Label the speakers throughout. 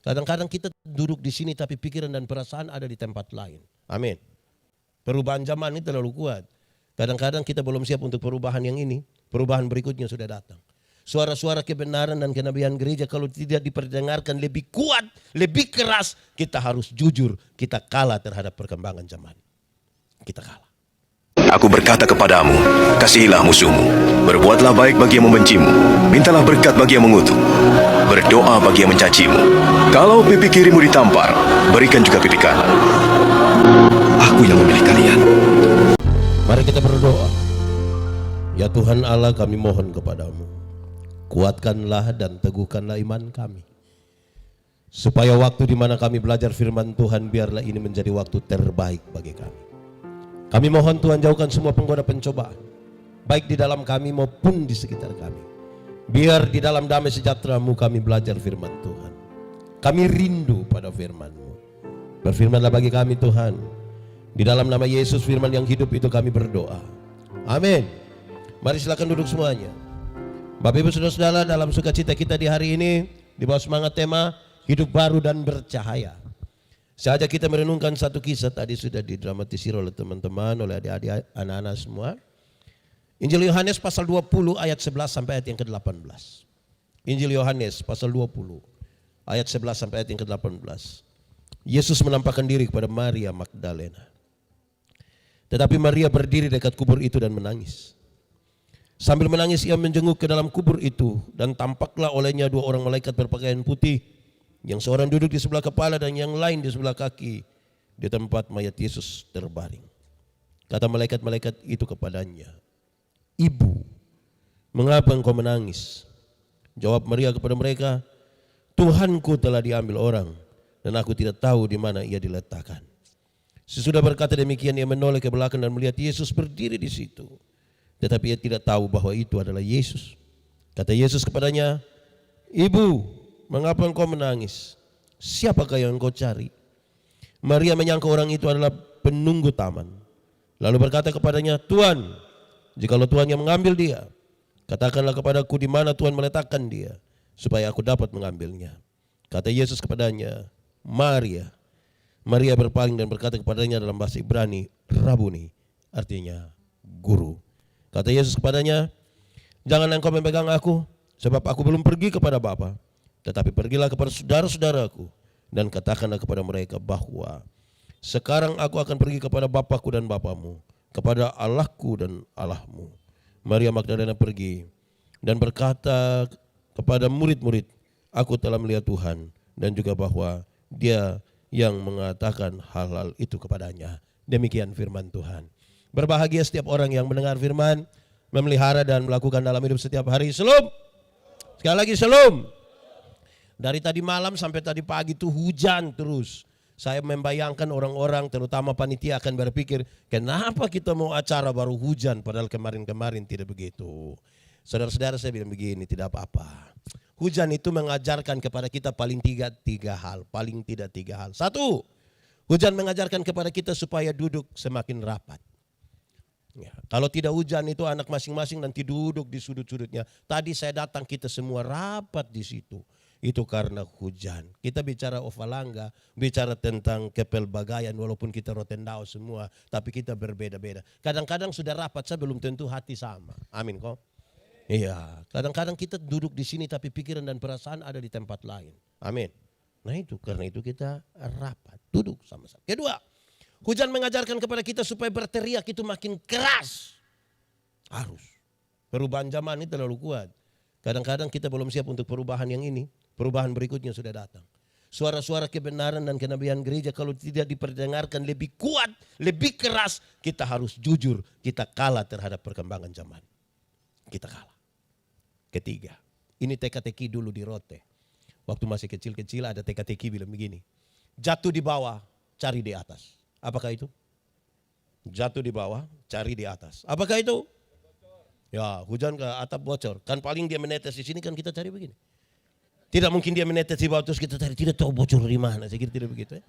Speaker 1: Kadang-kadang kita duduk di sini tapi pikiran dan perasaan ada di tempat lain. Amin. Perubahan zaman ini terlalu kuat. Kadang-kadang kita belum siap untuk perubahan yang ini. Perubahan berikutnya sudah datang. Suara-suara kebenaran dan kenabian gereja kalau tidak diperdengarkan lebih kuat, lebih keras, kita harus jujur, kita kalah terhadap perkembangan zaman. Kita kalah.
Speaker 2: Aku berkata kepadamu, kasihilah musuhmu, berbuatlah baik bagi yang membencimu, mintalah berkat bagi yang mengutuk, berdoa bagi yang mencacimu. Kalau pipi kirimu ditampar, berikan juga pipi kanan. Aku yang memilih kalian.
Speaker 1: Mari kita berdoa. Ya Tuhan Allah, kami mohon kepadamu, kuatkanlah dan teguhkanlah iman kami, supaya waktu di mana kami belajar firman Tuhan, biarlah ini menjadi waktu terbaik bagi kami. Kami mohon Tuhan, jauhkan semua penggoda pencobaan, baik di dalam kami maupun di sekitar kami. Biar di dalam damai sejahtera-Mu kami belajar firman Tuhan. Kami rindu pada firman-Mu. Berfirmanlah bagi kami Tuhan. Di dalam nama Yesus firman yang hidup itu kami berdoa. Amin. Mari silakan duduk semuanya. Bapak Ibu Saudara-saudara, dalam sukacita kita di hari ini, di bawah semangat tema hidup baru dan bercahaya. Saja kita merenungkan satu kisah, tadi sudah didramatisir oleh teman-teman, oleh adik-adik, anak-anak semua. Injil Yohanes pasal 20 ayat 11 sampai ayat yang ke-18. Injil Yohanes pasal 20 ayat 11 sampai ayat yang ke-18. Yesus menampakkan diri kepada Maria Magdalena. Tetapi Maria berdiri dekat kubur itu dan menangis. Sambil menangis ia menjenguk ke dalam kubur itu, dan tampaklah olehnya dua orang malaikat berpakaian putih, yang seorang duduk di sebelah kepala dan yang lain di sebelah kaki di tempat mayat Yesus terbaring. Kata malaikat-malaikat itu kepadanya, "Ibu, mengapa engkau menangis?" Jawab Maria kepada mereka, "Tuhanku telah diambil orang, dan aku tidak tahu di mana ia diletakkan." Sesudah berkata demikian, ia menoleh ke belakang dan melihat Yesus berdiri di situ. Tetapi ia tidak tahu bahwa itu adalah Yesus. Kata Yesus kepadanya, "Ibu, mengapa engkau menangis? Siapakah yang engkau cari?" Maria menyangka orang itu adalah penunggu taman. Lalu berkata kepadanya, "Tuan, jikalau Tuhan yang mengambil dia, katakanlah kepadaku di mana Tuhan meletakkan dia, supaya aku dapat mengambilnya." Kata Yesus kepadanya, "Maria." Maria berpaling dan berkata kepadanya dalam bahasa Ibrani, "Rabuni," artinya guru. Kata Yesus kepadanya, "Jangan engkau memegang aku, sebab aku belum pergi kepada Bapa. Tetapi pergilah kepada saudara-saudaraku dan katakanlah kepada mereka bahwa sekarang aku akan pergi kepada Bapakku dan Bapamu, kepada Allahku dan Allahmu." Maria Magdalena pergi dan berkata kepada murid-murid, "Aku telah melihat Tuhan," dan juga bahwa Dia yang mengatakan hal-hal itu kepadanya. Demikian firman Tuhan. Berbahagia setiap orang yang mendengar firman, memelihara dan melakukan dalam hidup setiap hari. Shalom. Sekali lagi shalom. Dari tadi malam sampai tadi pagi itu hujan terus. Saya membayangkan orang-orang terutama panitia akan berpikir, kenapa kita mau acara baru hujan padahal kemarin-kemarin tidak begitu. Saudara-saudara, saya bilang begini, tidak apa-apa. Hujan itu mengajarkan kepada kita paling tiga hal. Paling tidak tiga hal. Satu, hujan mengajarkan kepada kita supaya duduk semakin rapat. Ya, kalau tidak hujan itu anak masing-masing nanti duduk di sudut-sudutnya. Tadi saya datang kita semua rapat di situ. Itu karena hujan. Kita bicara Ovalangga, bicara tentang Kepelbagaian walaupun kita Rotendao semua, tapi kita berbeda-beda. Kadang-kadang sudah rapat saya belum tentu hati sama. Amin kok. Iya, kadang-kadang kita duduk di sini tapi pikiran dan perasaan ada di tempat lain. Amin. Nah itu karena itu kita rapat, duduk sama-sama. Kedua, hujan mengajarkan kepada kita supaya berteriak itu makin keras. Harus. Perubahan zaman ini terlalu kuat. Kadang-kadang kita belum siap untuk perubahan yang ini. Perubahan berikutnya sudah datang. Suara-suara kebenaran dan kenabian gereja kalau tidak diperdengarkan lebih kuat, lebih keras, kita harus jujur, kita kalah terhadap perkembangan zaman. Kita kalah. Ketiga, ini teka-teki dulu di Rote. Waktu masih kecil-kecil ada teka-teki bilang begini, jatuh di bawah, cari di atas. Apakah itu? Jatuh di bawah, cari di atas. Apakah itu? Ya, hujan ke atap bocor. Kan paling dia menetes di sini kan kita cari begini. Tidak mungkin dia menetes di bawah terus kita cari, tidak tahu bocor di mana. Saya kira tidak begitu ya.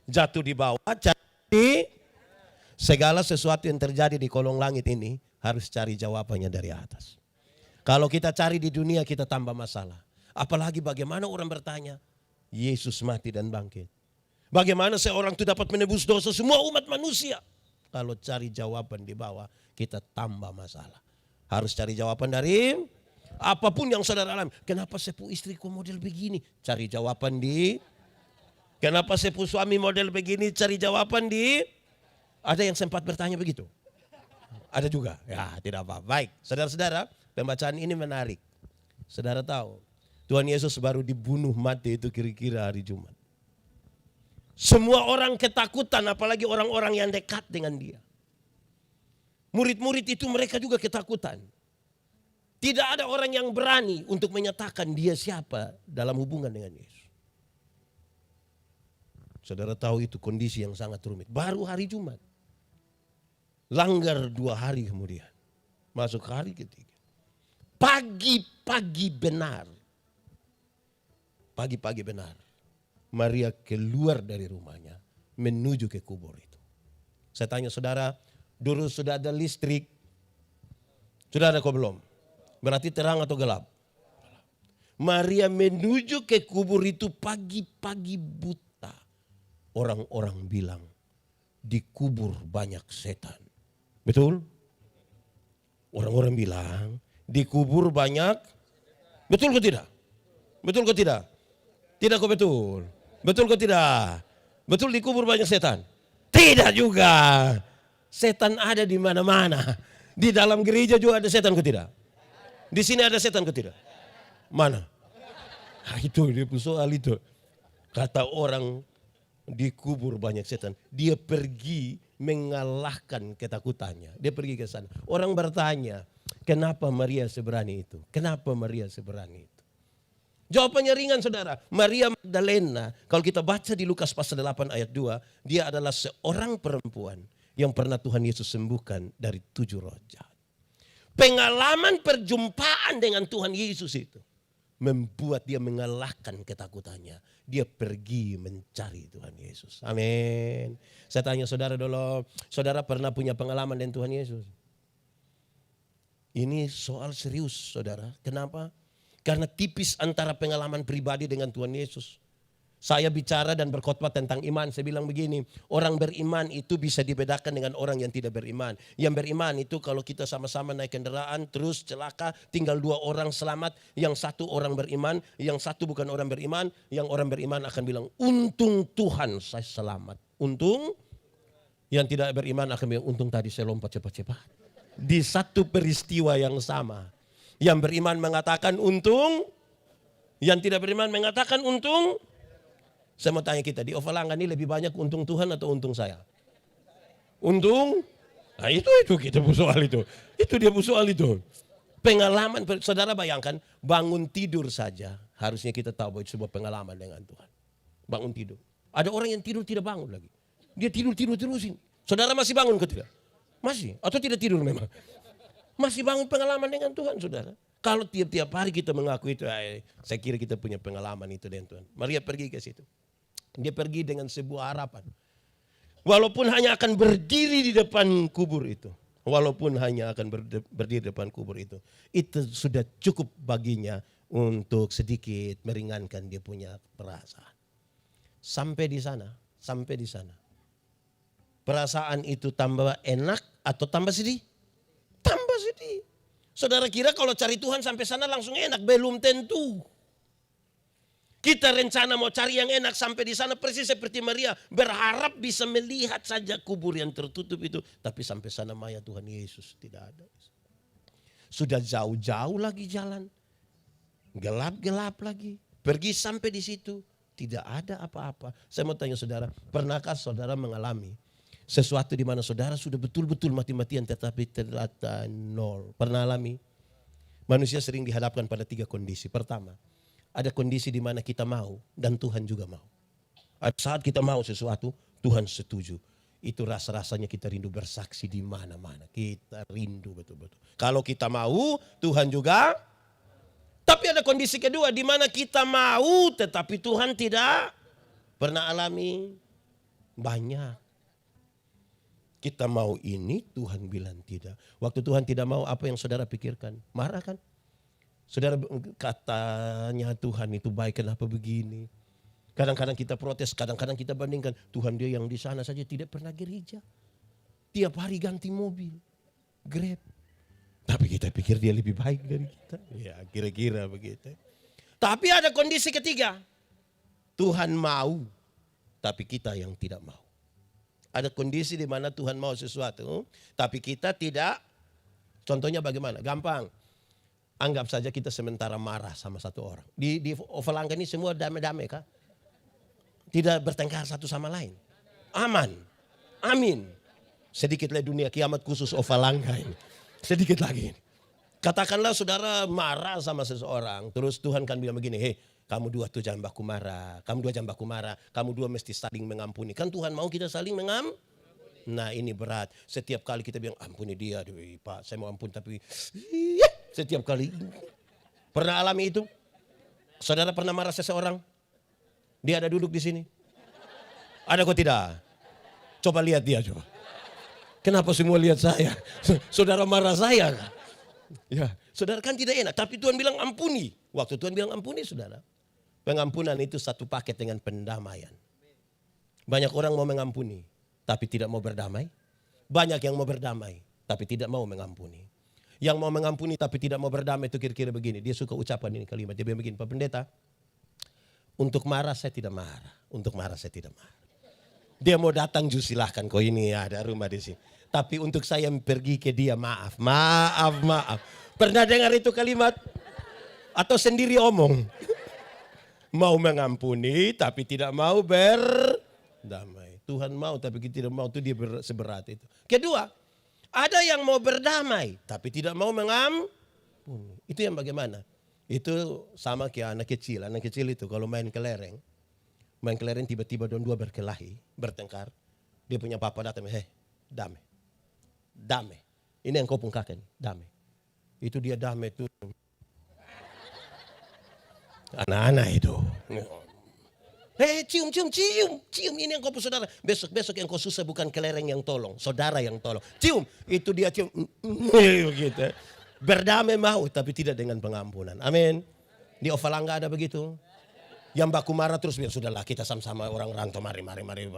Speaker 1: Jatuh di bawah, cari segala sesuatu yang terjadi di kolong langit ini harus cari jawabannya dari atas. Kalau kita cari di dunia kita tambah masalah. Apalagi bagaimana orang bertanya, Yesus mati dan bangkit. Bagaimana seorang itu dapat menebus dosa semua umat manusia? Kalau cari jawaban di bawah, kita tambah masalah. Harus cari jawaban dari apapun yang saudara alami. Kenapa sepu istriku model begini? Cari jawaban di. Kenapa sepu suami model begini? Cari jawaban di. Ada yang sempat bertanya begitu? Ada juga? Ya, tidak apa-apa. Baik, saudara-saudara, pembacaan ini menarik. Saudara tahu, Tuhan Yesus baru dibunuh mati itu kira-kira hari Jumat. Semua orang ketakutan, apalagi orang-orang yang dekat dengan dia. Murid-murid itu mereka juga ketakutan. Tidak ada orang yang berani untuk menyatakan dia siapa dalam hubungan dengan Yesus. Saudara tahu itu kondisi yang sangat rumit. Baru hari Jumat. Langgar 2 hari kemudian. Masuk hari ketiga. Pagi-pagi benar. Pagi-pagi benar. Maria keluar dari rumahnya. Menuju ke kubur itu. Saya tanya saudara. Dulu sudah ada listrik. Sudah ada kok belum? Berarti terang atau gelap? Maria menuju ke kubur itu pagi-pagi buta. Orang-orang bilang. Di kubur banyak setan. Betul? Orang-orang bilang di kubur banyak. Betul kok tidak? Betul kok tidak? Tidak kok betul? Betul kok tidak? Betul di kubur banyak setan? Tidak juga. Setan ada di mana-mana. Di dalam gereja juga ada setan kok tidak? Di sini ada setan kok tidak? Mana? Nah, itu dia soal itu. Kata orang di kubur banyak setan. Dia pergi mengalahkan ketakutannya. Dia pergi ke sana. Orang bertanya, kenapa Maria seberani itu? Kenapa Maria seberani itu? Jawabannya ringan saudara. Maria Magdalena, kalau kita baca di Lukas pasal 8 ayat 2, dia adalah seorang perempuan yang pernah Tuhan Yesus sembuhkan dari 7 roh jahat. Pengalaman perjumpaan dengan Tuhan Yesus itu membuat dia mengalahkan ketakutannya. Dia pergi mencari Tuhan Yesus. Amin. Saya tanya saudara dulu, saudara pernah punya pengalaman dengan Tuhan Yesus? Ini soal serius saudara. Kenapa? Karena tipis antara pengalaman pribadi dengan Tuhan Yesus. Saya bicara dan berkhotbah tentang iman. Saya bilang begini, orang beriman itu bisa dibedakan dengan orang yang tidak beriman. Yang beriman itu kalau kita sama-sama naik kendaraan terus celaka, tinggal 2 orang selamat. Yang satu orang beriman, yang satu bukan orang beriman. Yang orang beriman akan bilang, untung Tuhan saya selamat. Untung, yang tidak beriman akan bilang, untung tadi saya lompat cepat-cepat. Di satu peristiwa yang sama. Yang beriman mengatakan untung, yang tidak beriman mengatakan untung. Saya mau tanya kita, di Ovalanga ini lebih banyak untung Tuhan atau untung saya? Untung? Nah itu kita soal itu. Itu dia soal itu. Pengalaman, saudara bayangkan bangun tidur saja. Harusnya kita tahu bahwa itu sebuah pengalaman dengan Tuhan. Bangun tidur. Ada orang yang tidur tidak bangun lagi. Dia tidur terusin. Saudara masih bangun ke tidak? Masih? Atau tidak tidur memang? Masih bangun pengalaman dengan Tuhan saudara. Kalau tiap-tiap hari kita mengaku itu, saya kira kita punya pengalaman itu dengan Tuhan. Maria pergi ke situ. Dia pergi dengan sebuah harapan. Walaupun hanya akan berdiri di depan kubur itu. Walaupun hanya akan berdiri di depan kubur itu. Itu sudah cukup baginya untuk sedikit meringankan dia punya perasaan. Sampai di sana. Perasaan itu tambah enak atau tambah sedih? Tambah sedih. Saudara kira kalau cari Tuhan sampai sana langsung enak? Belum tentu. Kita rencana mau cari yang enak sampai di sana persis seperti Maria. Berharap bisa melihat saja kubur yang tertutup itu. Tapi sampai sana mayat Tuhan Yesus tidak ada. Sudah jauh-jauh lagi jalan. Gelap-gelap lagi. Pergi sampai di situ. Tidak ada apa-apa. Saya mau tanya saudara. Pernahkah saudara mengalami sesuatu di mana saudara sudah betul-betul mati-matian tetapi ternyata nol? Pernah alami? Manusia sering dihadapkan pada 3 kondisi. Pertama. Ada kondisi di mana kita mau dan Tuhan juga mau. Ada saat kita mau sesuatu, Tuhan setuju. Itu rasa-rasanya kita rindu bersaksi di mana-mana. Kita rindu betul-betul. Kalau kita mau, Tuhan juga. Tapi ada kondisi kedua di mana kita mau tetapi Tuhan tidak. Pernah alami? Banyak. Kita mau ini, Tuhan bilang tidak. Waktu Tuhan tidak mau, apa yang saudara pikirkan? Marah kan? Saudara katanya Tuhan itu baik, kenapa begini? Kadang-kadang kita protes, kadang-kadang kita bandingkan. Tuhan dia yang di sana saja tidak pernah gereja. Tiap hari ganti mobil, Grab. Tapi kita pikir dia lebih baik dari kita. Ya kira-kira begitu. Tapi ada kondisi ketiga. Tuhan mau, tapi kita yang tidak mau. Ada kondisi di mana Tuhan mau sesuatu, tapi kita tidak. Contohnya bagaimana? Gampang. Anggap saja kita sementara marah sama satu orang. Di Ovalangga ini semua damai-damai kah? Tidak bertengkar satu sama lain. Aman. Amin. Sedikit lagi dunia kiamat khusus Ovalangga ini. Sedikit lagi. Katakanlah saudara marah sama seseorang. Terus Tuhan kan bilang begini. Hei, kamu dua tuh jangan baku marah. Kamu dua jangan baku marah. Kamu dua mesti saling mengampuni. Kan Tuhan mau kita saling mengampuni. Nah ini berat. Setiap kali kita bilang ampuni dia. Pak saya mau ampun tapi. Setiap kali. Pernah alami itu? Saudara pernah marah seseorang? Dia ada duduk di sini. Ada kok tidak? Coba lihat dia coba. Kenapa semua lihat saya? Saudara marah saya. Ya, saudara kan tidak enak. Tapi Tuhan bilang ampuni. Waktu Tuhan bilang ampuni saudara. Pengampunan itu satu paket dengan pendamaian. Banyak orang mau mengampuni. Tapi tidak mau berdamai. Banyak yang mau berdamai. Tapi tidak mau mengampuni. Yang mau mengampuni tapi tidak mau berdamai itu kira-kira begini. Dia suka ucapan ini kalimat. Dia bilang begini, Pak Pendeta. Untuk marah saya tidak marah. Untuk marah saya tidak marah. Dia mau datang silahkan kau ini ada rumah di sini. Tapi untuk saya pergi ke dia maaf. Maaf, maaf. Pernah dengar itu kalimat? Atau sendiri omong? Mau mengampuni tapi tidak mau berdamai. Tuhan mau tapi kita tidak mau itu dia seberat itu. Kedua, ada yang mau berdamai tapi tidak mau mengampuni. Itu yang bagaimana? Itu sama kayak anak kecil. Anak kecil itu kalau main kelereng. Main kelereng tiba-tiba dua berkelahi, bertengkar. Dia punya papa datang, hei damai. Damai. Ini yang kau pungkakan, damai. Itu dia damai itu. Anak-anak itu. Hei cium. Cium ini yang kau saudara. Besok yang kau susah bukan kelereng yang tolong. Saudara yang tolong. Cium. Itu dia cium. Gitu. Berdamai mau tapi tidak dengan pengampunan. Amin. Di Ovalangga ada begitu. Yang baku marah terus biar sudahlah kita sama-sama orang rantau mari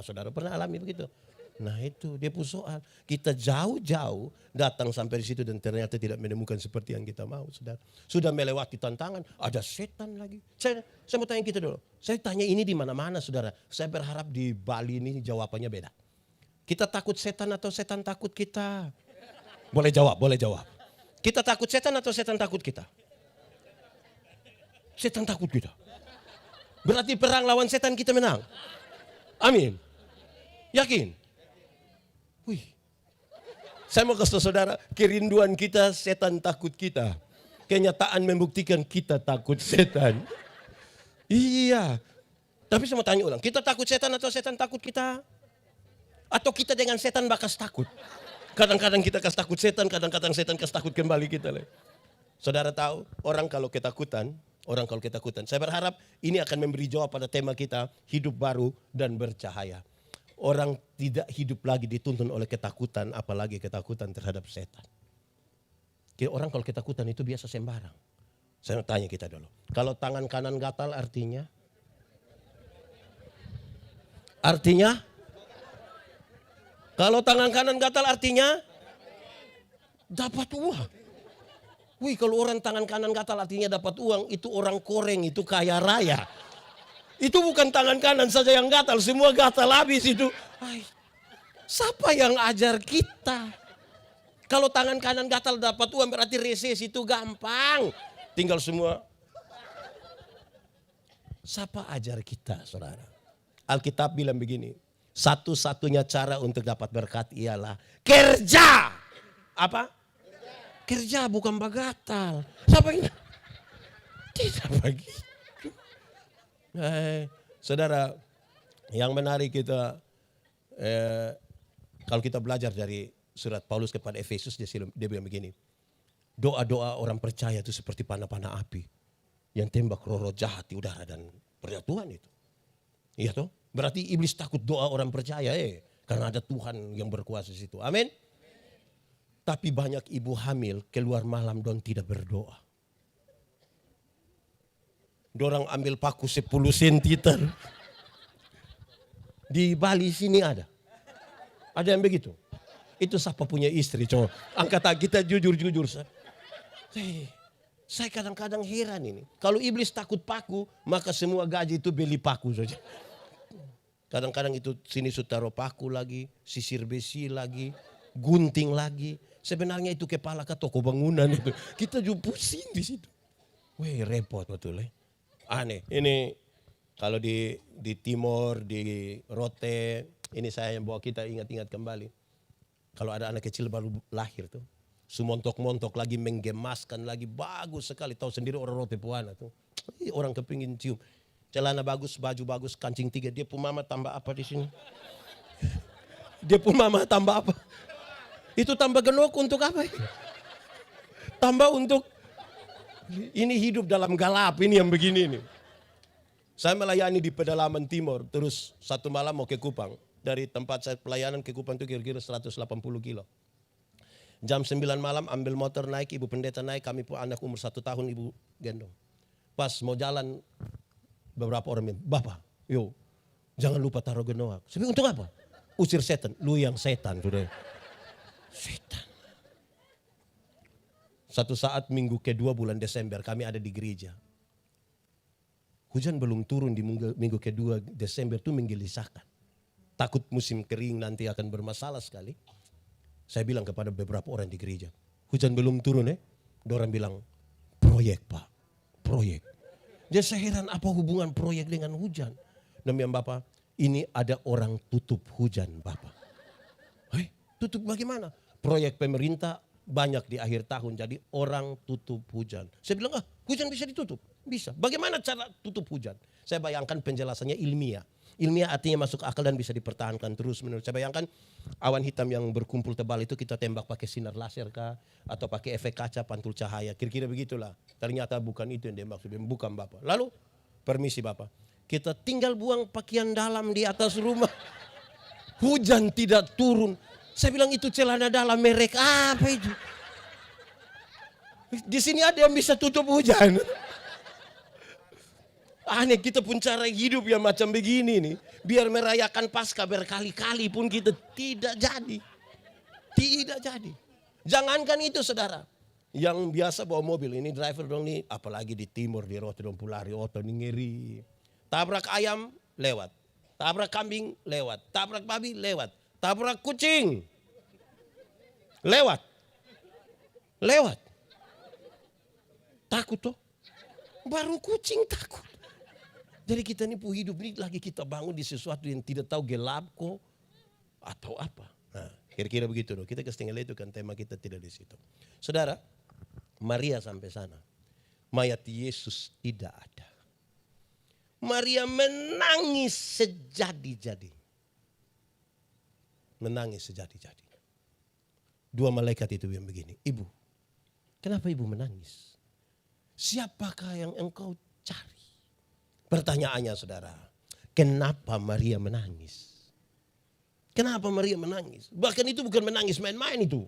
Speaker 1: saudara. Pernah alami begitu? Nah itu dia pun soal. Kita jauh-jauh datang sampai di situ dan ternyata tidak menemukan seperti yang kita mau saudara. Sudah melewati tantangan, ada setan lagi. Saya mau tanya kita dulu. Saya tanya ini di mana-mana saudara. Saya berharap di Bali ini jawabannya beda. Kita takut setan atau setan takut kita? Boleh jawab. Kita takut setan atau setan takut kita? Setan takut kita. Berarti perang lawan setan kita menang. Amin. Yakin? Wih. Saya mau kasih saudara, kerinduan kita setan takut kita. Kenyataan membuktikan kita takut setan. Iya. Tapi saya mau tanya ulang, kita takut setan atau setan takut kita? Atau kita dengan setan bakas takut? Kadang-kadang kita kasih takut setan, kadang-kadang setan kasih takut kembali kita. Saudara tahu, orang kalau ketakutan, saya berharap ini akan memberi jawab pada tema kita, hidup baru dan bercahaya. Orang tidak hidup lagi dituntun oleh ketakutan, apalagi ketakutan terhadap setan. Orang kalau ketakutan itu biasa sembarang. Saya tanya kita dulu, kalau tangan kanan gatal artinya? Kalau tangan kanan gatal artinya dapat uang. Wih kalau orang tangan kanan gatal artinya dapat uang, itu orang koreng, itu kaya raya. Itu bukan tangan kanan saja yang gatal, semua gatal habis itu. Ay, siapa yang ajar kita? Kalau tangan kanan gatal dapat uang berarti resesi itu gampang. Tinggal semua. Siapa ajar kita saudara? Alkitab bilang begini. Satu-satunya cara untuk dapat berkat ialah kerja. Apa? Kerja bukan bagatal. Siapa ini? Tidak begitu. Saudara, yang menarik kita, kalau kita belajar dari surat Paulus kepada Efesus, dia bilang begini. Doa-doa orang percaya itu seperti panah-panah api. Yang tembak roh-roh jahat di udara dan perjatuhan itu. Iya toh? Berarti iblis takut doa orang percaya karena ada Tuhan yang berkuasa di situ. Amin. Tapi banyak ibu hamil keluar malam dan tidak berdoa. Dorang ambil paku 10 cm. Di Bali sini ada. Ada yang begitu. Itu siapa punya istri, coba. Angkat tangan kita jujur-jujur. Saya kadang-kadang heran ini. Kalau iblis takut paku, maka semua gaji itu beli paku saja. Kadang-kadang itu sini taruh paku lagi, sisir besi lagi, gunting lagi. Sebenarnya itu kepala ke toko bangunan itu. Kita juga pusing di situ. Wih, repot betul ya. Aneh. Ini kalau di Timor, di Rote, ini saya yang bawa kita ingat-ingat kembali. Kalau ada anak kecil baru lahir tuh, sumontok-montok lagi, menggemaskan lagi, bagus sekali. Tahu sendiri orang Rote Puana tuh, orang kepingin cium. Celana bagus, baju bagus, kancing 3. Dia pun mama tambah apa di sini? Dia pun mama tambah apa? Itu tambah genok untuk apa? Tambah untuk ini hidup dalam galap ini yang begini nih. Saya melayani di pedalaman timur, terus satu malam mau ke Kupang. Dari tempat saya pelayanan ke Kupang itu kira-kira 180 kilo. Jam 9 malam ambil motor naik, ibu pendeta naik, kami pun anak umur 1 tahun ibu gendong. Pas mau jalan beberapa orang bilang, Bapak, yo jangan lupa taruh genoak. Saya bilang, untuk apa? Usir setan. Lu yang setan sudah. Setan. Satu saat minggu kedua bulan Desember kami ada di gereja. Hujan belum turun di minggu kedua Desember itu menggelisahkan. Takut musim kering nanti akan bermasalah sekali. Saya bilang kepada beberapa orang di gereja. Hujan belum turun Orang bilang, proyek Pak, proyek. Jadi saya heran apa hubungan proyek dengan hujan. Demikian Bapak, ini ada orang tutup hujan Bapak. Tutup bagaimana? Proyek pemerintah banyak di akhir tahun, jadi orang tutup hujan. Saya bilang, hujan bisa ditutup? Bisa. Bagaimana cara tutup hujan? Saya bayangkan penjelasannya ilmiah. Ilmiah artinya masuk akal dan bisa dipertahankan terus menerus. Saya bayangkan awan hitam yang berkumpul tebal itu kita tembak pakai sinar laser kah? Atau pakai efek kaca pantul cahaya. Kira-kira begitulah. Ternyata bukan itu yang dimaksud. Bukan Bapak. Lalu, permisi Bapak. Kita tinggal buang pakaian dalam di atas rumah. Hujan tidak turun. Saya bilang itu celana dalam merek apa itu? Di sini ada yang bisa tutup hujan. Aneh, kita pun cara hidup yang macam begini nih. Biar merayakan Paskah berkali-kali pun kita tidak jadi. Tidak jadi. Jangankan itu saudara. Yang biasa bawa mobil, ini driver dong nih. Apalagi di timur, di Rote dong pulari, oto nih ngeri. Tabrak ayam, lewat. Tabrak kambing, lewat. Tabrak babi, lewat. Tabrak kucing, lewat. Lewat. Takut toh. Baru kucing takut. Jadi kita ini hidup ini lagi kita bangun di sesuatu yang tidak tahu gelap kok atau apa. Nah, kira-kira begitu loh. Kita ke setengah itu kan tema kita tidak di situ. Saudara, Maria sampai sana. Mayat Yesus tidak ada. Maria menangis sejadi-jadi. Menangis sejadi-jadi. 2 malaikat itu yang begini. Ibu, kenapa ibu menangis? Siapakah yang engkau cari? Pertanyaannya saudara, kenapa Maria menangis? Kenapa Maria menangis? Bahkan itu bukan menangis main-main itu.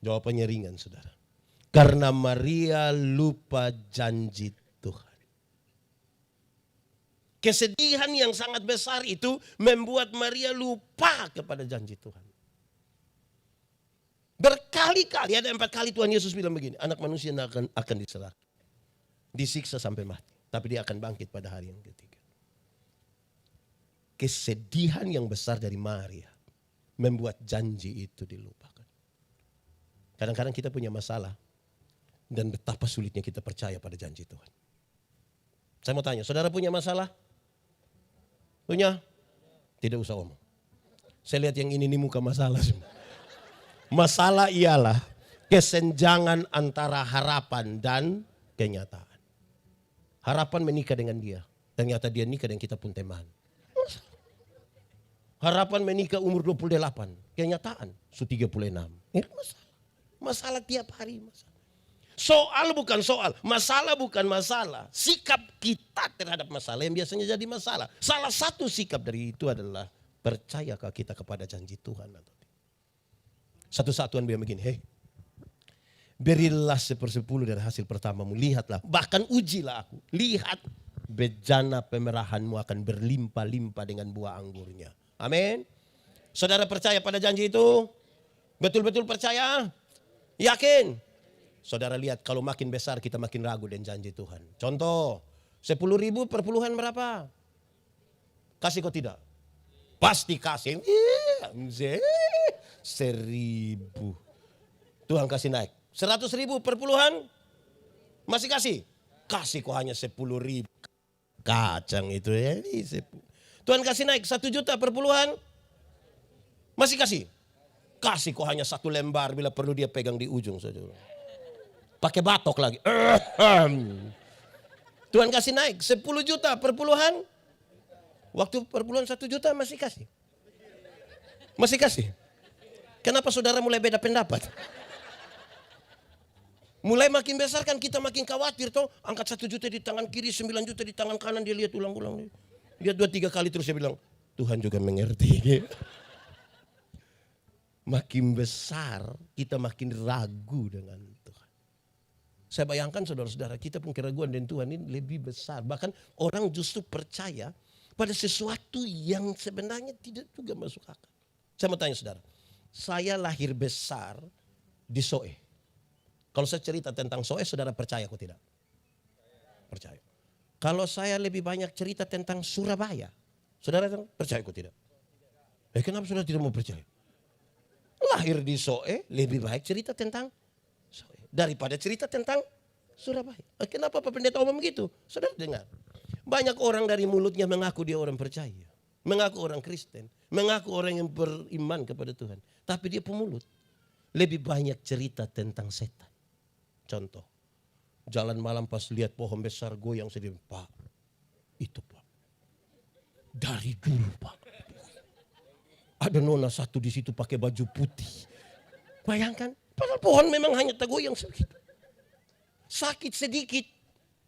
Speaker 1: Jawabannya ringan saudara. Karena Maria lupa janji Tuhan. Kesedihan yang sangat besar itu membuat Maria lupa kepada janji Tuhan. Berkali-kali, ada 4 kali Tuhan Yesus bilang begini, anak manusia akan diserahkan. Disiksa sampai mati. Tapi dia akan bangkit pada hari yang ketiga. Kesedihan yang besar dari Maria membuat janji itu dilupakan. Kadang-kadang kita punya masalah dan betapa sulitnya kita percaya pada janji Tuhan. Saya mau tanya, saudara punya masalah? Punya? Tidak usah omong. Saya lihat yang ini muka masalah semua. Masalah ialah kesenjangan antara harapan dan kenyataan. Harapan menikah dengan dia. Ternyata dia nikah dan kita pun teman. Harapan menikah umur 28. Kenyataan su 36. Ini masalah. Masalah tiap hari. Soal bukan soal. Masalah bukan masalah. Sikap kita terhadap masalah yang biasanya jadi masalah. Salah satu sikap dari itu adalah percayakah kita kepada janji Tuhan atau tidak. Satu saat Tuhan bilang begini, berilah 1/10 dari hasil pertamamu, lihatlah, bahkan ujilah aku, lihat bejana pemerahanmu akan berlimpah-limpah dengan buah anggurnya. Amin. Saudara percaya pada janji itu? Betul-betul percaya? Yakin? Saudara lihat kalau makin besar kita makin ragu dengan janji Tuhan. Contoh, 10.000 per puluhan berapa? Kasih kok tidak? Pasti kasih. 1.000. Tuhan kasih naik. 100.000 per puluhan? Masih kasih? Kasih kok hanya 10.000. Kacang itu ya. Tuhan kasih naik 1 juta per puluhan? Masih kasih? Kasih kok hanya 1 lembar bila perlu dia pegang di ujung saja. Pakai batok lagi. Tuhan kasih naik 10 juta per puluhan? Waktu per puluhan 1 juta masih kasih? Masih kasih? Kenapa saudara mulai beda pendapat? Mulai makin besar kan kita makin khawatir toh. Angkat 1 juta di tangan kiri, 9 juta di tangan kanan, dia lihat ulang-ulang. Lihat 2-3 kali terus dia bilang, Tuhan juga mengerti. Makin besar kita makin ragu dengan Tuhan. Saya bayangkan saudara-saudara, kita pun keraguan dengan Tuhan ini lebih besar. Bahkan orang justru percaya pada sesuatu yang sebenarnya tidak juga masuk akal. Saya mau tanya saudara, saya lahir besar di Soe. Kalau saya cerita tentang Soe, saudara percaya atau tidak? Percaya. Kalau saya lebih banyak cerita tentang Surabaya, saudara percaya atau tidak? Kenapa saudara tidak mau percaya? Lahir di Soe, lebih baik cerita tentang Soe daripada cerita tentang Surabaya. Kenapa Pak Pendeta omong begitu? Saudara dengar. Banyak orang dari mulutnya mengaku dia orang percaya. Mengaku orang Kristen. Mengaku orang yang beriman kepada Tuhan. Tapi dia pemulut. Lebih banyak cerita tentang setan. Contoh. Jalan malam pas lihat pohon besar goyang sedih. Pak, itu Pak. Dari dulu Pak. Ada nona satu di situ pakai baju putih. Bayangkan, padahal pohon memang hanya tergoyang sedikit. Sakit sedikit,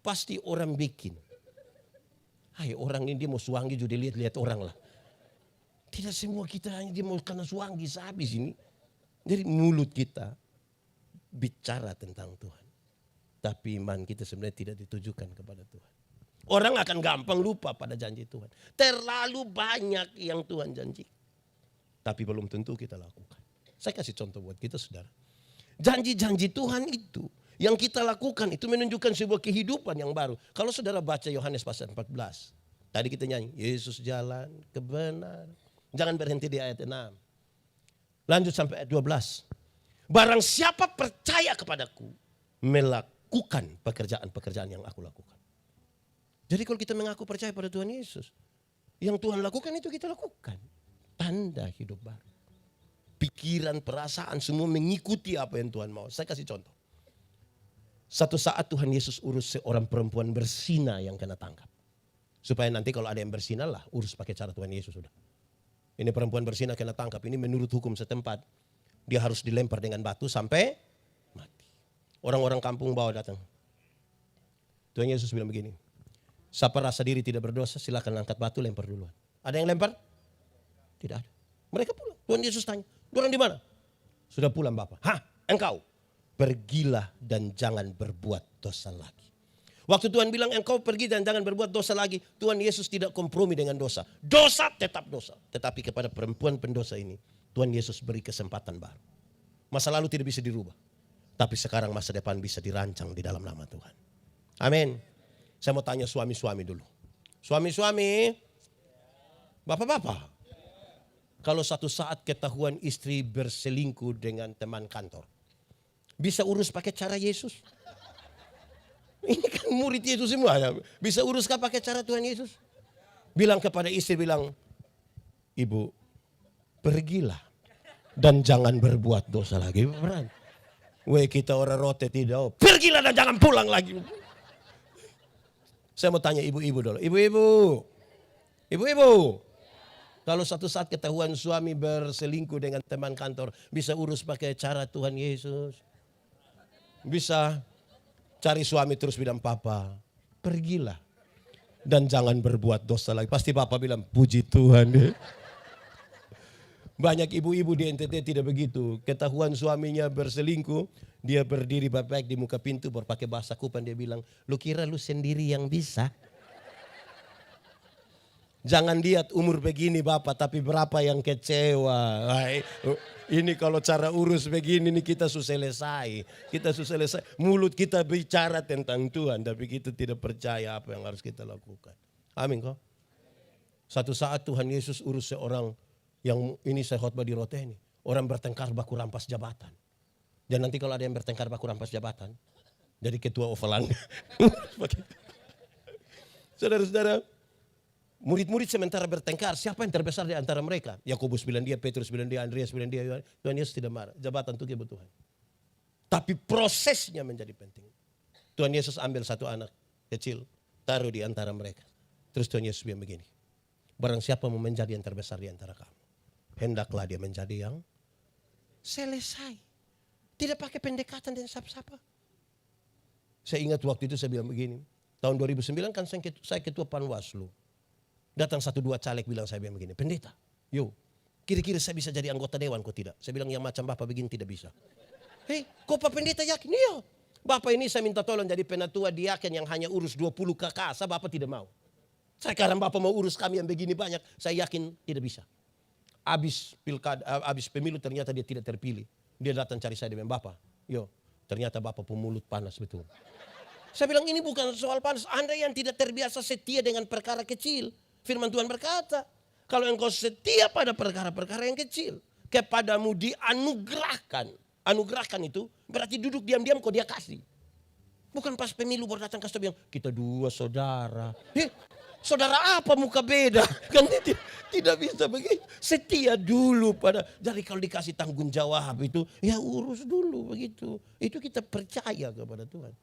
Speaker 1: pasti orang bikin. Hai orang ini dia mau suanggi juga lihat-lihat orang lah. Tidak semua kita hanya dia mau karena suanggi sehabis ini. Jadi mulut kita bicara tentang Tuhan. Tapi iman kita sebenarnya tidak ditujukan kepada Tuhan. Orang akan gampang lupa pada janji Tuhan. Terlalu banyak yang Tuhan janjikan. Tapi belum tentu kita lakukan. Saya kasih contoh buat kita saudara. Janji-janji Tuhan itu yang kita lakukan itu menunjukkan sebuah kehidupan yang baru. Kalau saudara baca Yohanes pasal 14. Tadi kita nyanyi, Yesus jalan kebenaran. Jangan berhenti di ayat 6. Lanjut sampai ayat 12. Barang siapa percaya kepadaku, melakukan pekerjaan-pekerjaan yang aku lakukan. Jadi kalau kita mengaku percaya pada Tuhan Yesus, yang Tuhan lakukan itu kita lakukan. Tanda hidup baru. Pikiran, perasaan semua mengikuti apa yang Tuhan mau. Saya kasih contoh. Satu saat Tuhan Yesus urus seorang perempuan berzina yang kena tangkap. Supaya nanti kalau ada yang berzina lah urus pakai cara Tuhan Yesus sudah. Ini perempuan berzina kena tangkap. Ini menurut hukum setempat. Dia harus dilempar dengan batu sampai mati. Orang-orang kampung bawa datang. Tuhan Yesus bilang begini. Siapa rasa diri tidak berdosa silakan angkat batu lempar duluan. Ada yang lempar? Tidak ada. Mereka pulang. Tuhan Yesus tanya, "Dorang di mana?" "Sudah pulang Bapak." "Hah, engkau? Pergilah dan jangan berbuat dosa lagi." Waktu Tuhan bilang engkau pergi dan jangan berbuat dosa lagi, Tuhan Yesus tidak kompromi dengan dosa. Dosa tetap dosa. Tetapi kepada perempuan pendosa ini, Tuhan Yesus beri kesempatan baru. Masa lalu tidak bisa dirubah. Tapi sekarang masa depan bisa dirancang di dalam nama Tuhan. Amin. Saya mau tanya suami-suami dulu. Suami-suami, bapak-bapak. Kalau satu saat ketahuan istri berselingkuh dengan teman kantor. Bisa urus pakai cara Yesus? Ini kan murid Yesus semua. Bisa uruskah pakai cara Tuhan Yesus? Bilang kepada istri, bilang, "Ibu, pergilah dan jangan berbuat dosa lagi." Beneran. Kita orang rote tidak. Pergilah dan jangan pulang lagi. Saya mau tanya ibu-ibu dulu. Ibu-ibu. Ibu-ibu. Kalau satu saat ketahuan suami berselingkuh dengan teman kantor, bisa urus pakai cara Tuhan Yesus? Bisa cari suami terus bilang, "Papa, pergilah dan jangan berbuat dosa lagi." Pasti Papa bilang, "Puji Tuhan." Banyak ibu-ibu di NTT tidak begitu. Ketahuan suaminya berselingkuh, dia berdiri baik-baik di muka pintu berpakai bahasa Kupang, dia bilang, "Lu kira lu sendiri yang bisa?" Jangan lihat umur begini Bapak, tapi berapa yang kecewa. Ini kalau cara urus begini nih kita susah selesai. Kita susah selesai. Mulut kita bicara tentang Tuhan, tapi kita tidak percaya apa yang harus kita lakukan. Amin kok. Satu saat Tuhan Yesus urus seorang yang ini saya khotbah di Roteni. Orang bertengkar baku rampas jabatan. Dan nanti kalau ada yang bertengkar baku rampas jabatan, jadi ketua Ovalanga. Saudara-saudara, murid-murid sementara bertengkar, siapa yang terbesar di antara mereka? Yakobus bilang dia, Petrus bilang dia, Andreas bilang dia. Tuhan Yesus tidak marah. Jabatan itu kebutuhan. Tapi prosesnya menjadi penting. Tuhan Yesus ambil satu anak kecil, taruh di antara mereka. Terus Tuhan Yesus bilang begini, barang siapa mau menjadi yang terbesar di antara kamu, hendaklah dia menjadi yang selesai. Tidak pakai pendekatan dan siapa-siapa. Saya ingat waktu itu saya bilang begini, tahun 2009 kan saya ketua Panwaslu. Datang 1-2 caleg bilang saya bilang begini, pendeta, yo, kira-kira saya bisa jadi anggota dewan kok tidak? Saya bilang yang macam Bapak begini tidak bisa. Hei, kok Pak Pendeta yakin? Iya. Bapak ini saya minta tolong jadi penatua diaken yang hanya urus 20 KK, Bapak tidak mau. Sekarang Bapak mau urus kami yang begini banyak, saya yakin tidak bisa. Habis pemilu ternyata dia tidak terpilih. Dia datang cari saya, dia bilang, Bapak, yo, ternyata Bapak pemulut panas betul. Saya bilang ini bukan soal panas, Anda yang tidak terbiasa setia dengan perkara kecil. Firman Tuhan berkata, kalau engkau setia pada perkara-perkara yang kecil, kepadamu dianugerahkan. Anugerahkan itu berarti duduk diam-diam kok dia kasih. Bukan pas pemilu baru datang kasih bilang, kita 2 saudara. Saudara apa muka beda? Kan tidak bisa begitu. Setia dulu pada, jadi kalau dikasih tanggung jawab itu, ya urus dulu begitu. Itu kita percaya kepada Tuhan.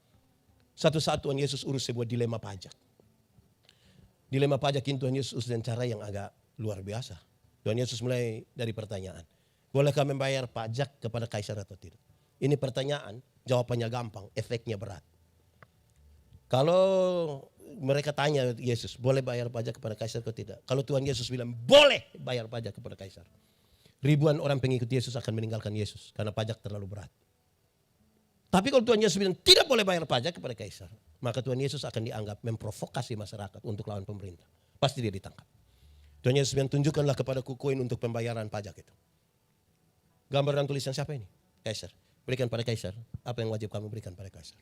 Speaker 1: Satu saat Tuhan Yesus urus sebuah dilema pajak. Dilema pajak ini Tuhan Yesus dengan cara yang agak luar biasa. Tuhan Yesus mulai dari pertanyaan. Bolehkah membayar pajak kepada kaisar atau tidak? Ini pertanyaan, jawabannya gampang, efeknya berat. Kalau mereka tanya Yesus, boleh bayar pajak kepada kaisar atau tidak? Kalau Tuhan Yesus bilang, boleh bayar pajak kepada kaisar. Ribuan orang pengikut Yesus akan meninggalkan Yesus karena pajak terlalu berat. Tapi kalau Tuhan Yesus bilang tidak boleh bayar pajak kepada kaisar, maka Tuhan Yesus akan dianggap memprovokasi masyarakat untuk lawan pemerintah. Pasti dia ditangkap. Tuhan Yesus bilang tunjukkanlah kepadaku koin untuk pembayaran pajak itu. Gambar dan tulisan siapa ini? Kaisar. Berikan pada kaisar apa yang wajib kamu berikan pada kaisar.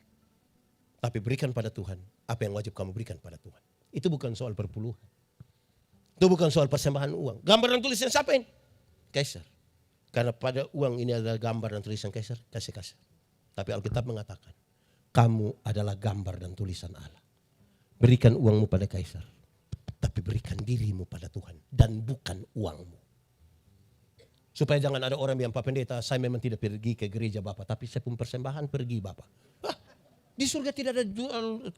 Speaker 1: Tapi berikan pada Tuhan apa yang wajib kamu berikan pada Tuhan. Itu bukan soal perpuluhan. Itu bukan soal persembahan uang. Gambar dan tulisan siapa ini? Kaisar. Karena pada uang ini adalah gambar dan tulisan kaisar, kasih kaisar. Tapi Alkitab mengatakan, kamu adalah gambar dan tulisan Allah. Berikan uangmu pada kaisar, tapi berikan dirimu pada Tuhan dan bukan uangmu. Supaya jangan ada orang yang Pak Pendeta, saya memang tidak pergi ke gereja Bapak, tapi saya pun persembahan pergi Bapak. Di surga tidak ada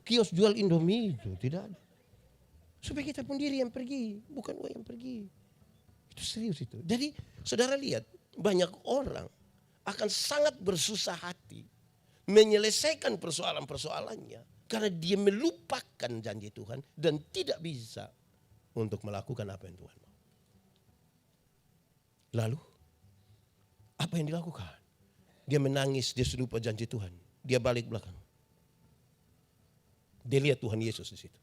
Speaker 1: kios jual Indomie itu, tidak ada. Supaya kita pun diri yang pergi, bukan uang yang pergi. Itu serius itu. Jadi saudara lihat, banyak orang akan sangat bersusah hati menyelesaikan persoalan-persoalannya karena dia melupakan janji Tuhan dan tidak bisa untuk melakukan apa yang Tuhan mau. Lalu apa yang dilakukan? Dia menangis, dia selupa janji Tuhan. Dia balik belakang. Dia lihat Tuhan Yesus di situ.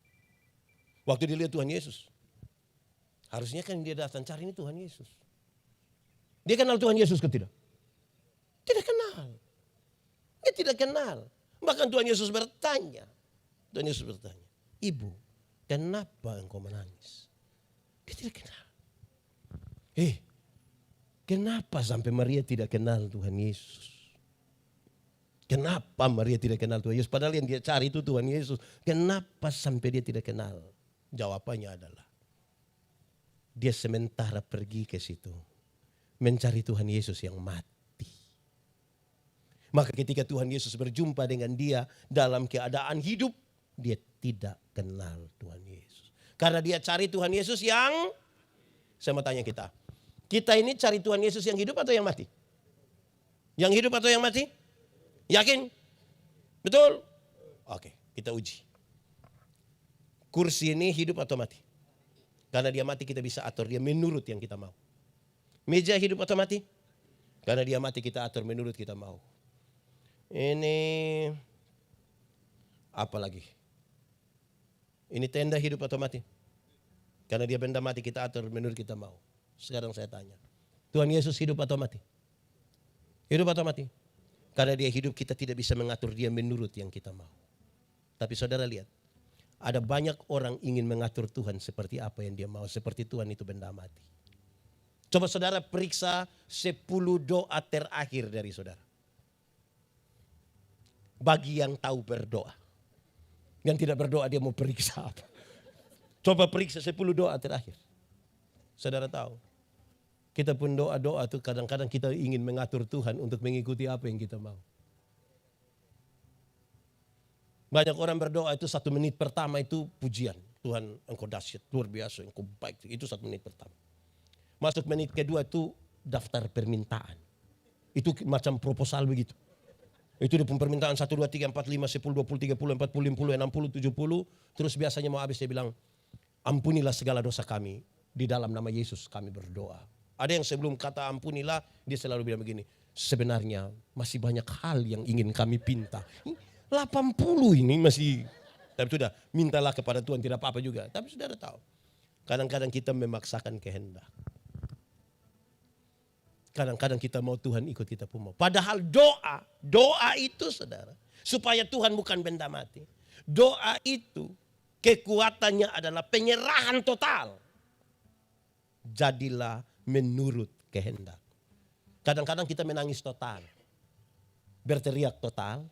Speaker 1: Waktu dia lihat Tuhan Yesus, harusnya kan dia datang cari ini Tuhan Yesus. Dia kenal Tuhan Yesus ke tidak? Tidak kenal. Dia tidak kenal. Bahkan Tuhan Yesus bertanya. Tuhan Yesus bertanya, Ibu, kenapa engkau menangis? Dia tidak kenal. Kenapa sampai Maria tidak kenal Tuhan Yesus? Kenapa Maria tidak kenal Tuhan Yesus? Padahal yang dia cari itu Tuhan Yesus. Kenapa sampai dia tidak kenal? Jawabannya adalah, dia sementara pergi ke situ mencari Tuhan Yesus yang mati. Maka ketika Tuhan Yesus berjumpa dengan dia dalam keadaan hidup, dia tidak kenal Tuhan Yesus. Karena dia cari Tuhan Yesus yang, saya mau tanya kita ini cari Tuhan Yesus yang hidup atau yang mati? Yang hidup atau yang mati? Yakin? Betul? Oke, kita uji. Kursi ini hidup atau mati? Karena dia mati kita bisa atur dia menurut yang kita mau. Meja hidup atau mati? Karena dia mati kita atur menurut kita mau. Ini apa lagi? Ini tenda hidup atau mati? Karena dia benda mati kita atur menurut kita mau. Sekarang saya tanya, Tuhan Yesus hidup atau mati? Hidup atau mati? Karena dia hidup kita tidak bisa mengatur dia menurut yang kita mau. Tapi saudara lihat, ada banyak orang ingin mengatur Tuhan seperti apa yang dia mau. Seperti Tuhan itu benda mati. Coba saudara periksa 10 doa terakhir dari saudara. Bagi yang tahu berdoa. Yang tidak berdoa dia mau periksa apa. Coba periksa 10 doa terakhir. Saudara tahu. Kita pun doa-doa tuh kadang-kadang kita ingin mengatur Tuhan untuk mengikuti apa yang kita mau. Banyak orang berdoa itu 1 menit pertama itu pujian. Tuhan engkau dahsyat, luar biasa, engkau baik. Itu 1 menit pertama. Masuk menit kedua itu daftar permintaan. Itu macam proposal begitu. Itu dia permintaan 1, 2, 3, 4, 5, 10, 20, 30, 40, 50, 60, 70. Terus biasanya mau habis dia bilang, ampunilah segala dosa kami. Di dalam nama Yesus kami berdoa. Ada yang sebelum kata ampunilah, dia selalu bilang begini, sebenarnya masih banyak hal yang ingin kami pinta. 80 ini masih, tapi sudah mintalah kepada Tuhan tidak apa-apa juga. Tapi saudara tahu, kadang-kadang kita memaksakan kehendak. Kadang-kadang kita mau Tuhan ikut kita pun mau. Padahal doa itu saudara, supaya Tuhan bukan benda mati. Doa itu kekuatannya adalah penyerahan total. Jadilah menurut kehendak. Kadang-kadang kita menangis total. Berteriak total.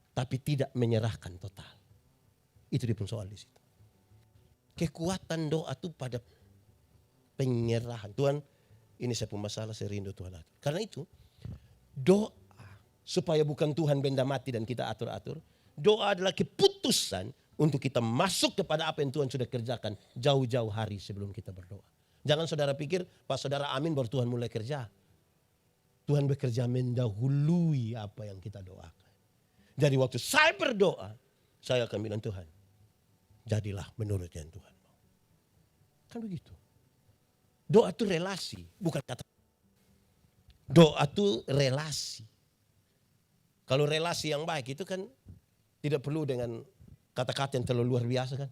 Speaker 1: Tapi tidak menyerahkan total. Itu dia pun soal di situ. Kekuatan doa itu pada penyerahan. Tuhan, ini saya pun masalah, saya rindu Tuhan atur. Karena itu, doa supaya bukan Tuhan benda mati dan kita atur-atur. Doa adalah keputusan untuk kita masuk kepada apa yang Tuhan sudah kerjakan jauh-jauh hari sebelum kita berdoa. Jangan saudara pikir pas saudara amin baru Tuhan mulai kerja. Tuhan bekerja mendahului apa yang kita doakan. Jadi waktu saya berdoa, saya akan bilang Tuhan, jadilah menurut yang Tuhan mau. Kan begitu. Doa itu relasi, bukan kata. Doa itu relasi. Kalau relasi yang baik itu kan tidak perlu dengan kata-kata yang terlalu luar biasa kan.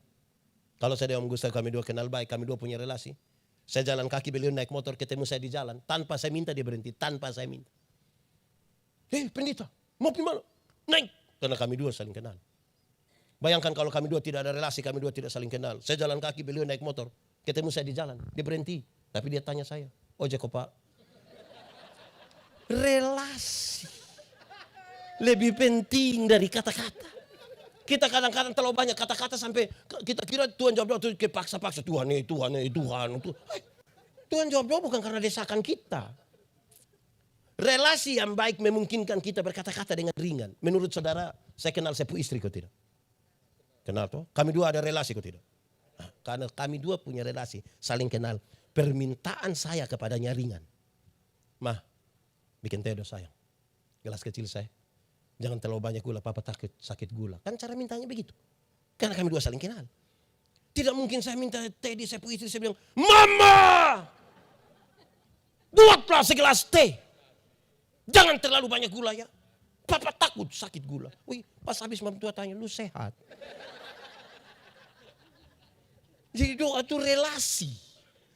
Speaker 1: Kalau saya dengan Om Gustaf kami dua kenal baik, kami dua punya relasi. Saya jalan kaki, beliau naik motor, ketemu saya di jalan. Tanpa saya minta dia berhenti, tanpa saya minta. Pendeta, mau pergi mana? Naik. Karena kami dua saling kenal. Bayangkan kalau kami dua tidak ada relasi, kami dua tidak saling kenal. Saya jalan kaki, beliau naik motor. Ketemu saya di jalan, dia berhenti. Tapi dia tanya saya, ojek kok Pak? Relasi. Lebih penting dari kata-kata. Kita kadang-kadang terlalu banyak kata-kata sampai kita kira Tuhan jawab doa itu kepaksa-paksa. Tuhan. Tuhan jawab doa bukan karena desakan kita. Relasi yang baik memungkinkan kita berkata-kata dengan ringan. Menurut saudara, saya kenal sepupu istri kok tidak? Kenal toh? Kami dua ada relasi kok tidak? Nah, karena kami dua punya relasi, saling kenal. Permintaan saya kepadanya ringan. Mah, bikin teh dong sayang. Gelas kecil saya. Jangan terlalu banyak gula, papa takut sakit gula. Kan cara mintanya begitu. Karena kami dua saling kenal. Tidak mungkin saya minta teh di sepupu istri, saya bilang, Mama! Buatlah segelas teh. Jangan terlalu banyak gula ya. Papa takut sakit gula. Wih, pas habis mama tua tanya, lu sehat? Jadi doa itu relasi.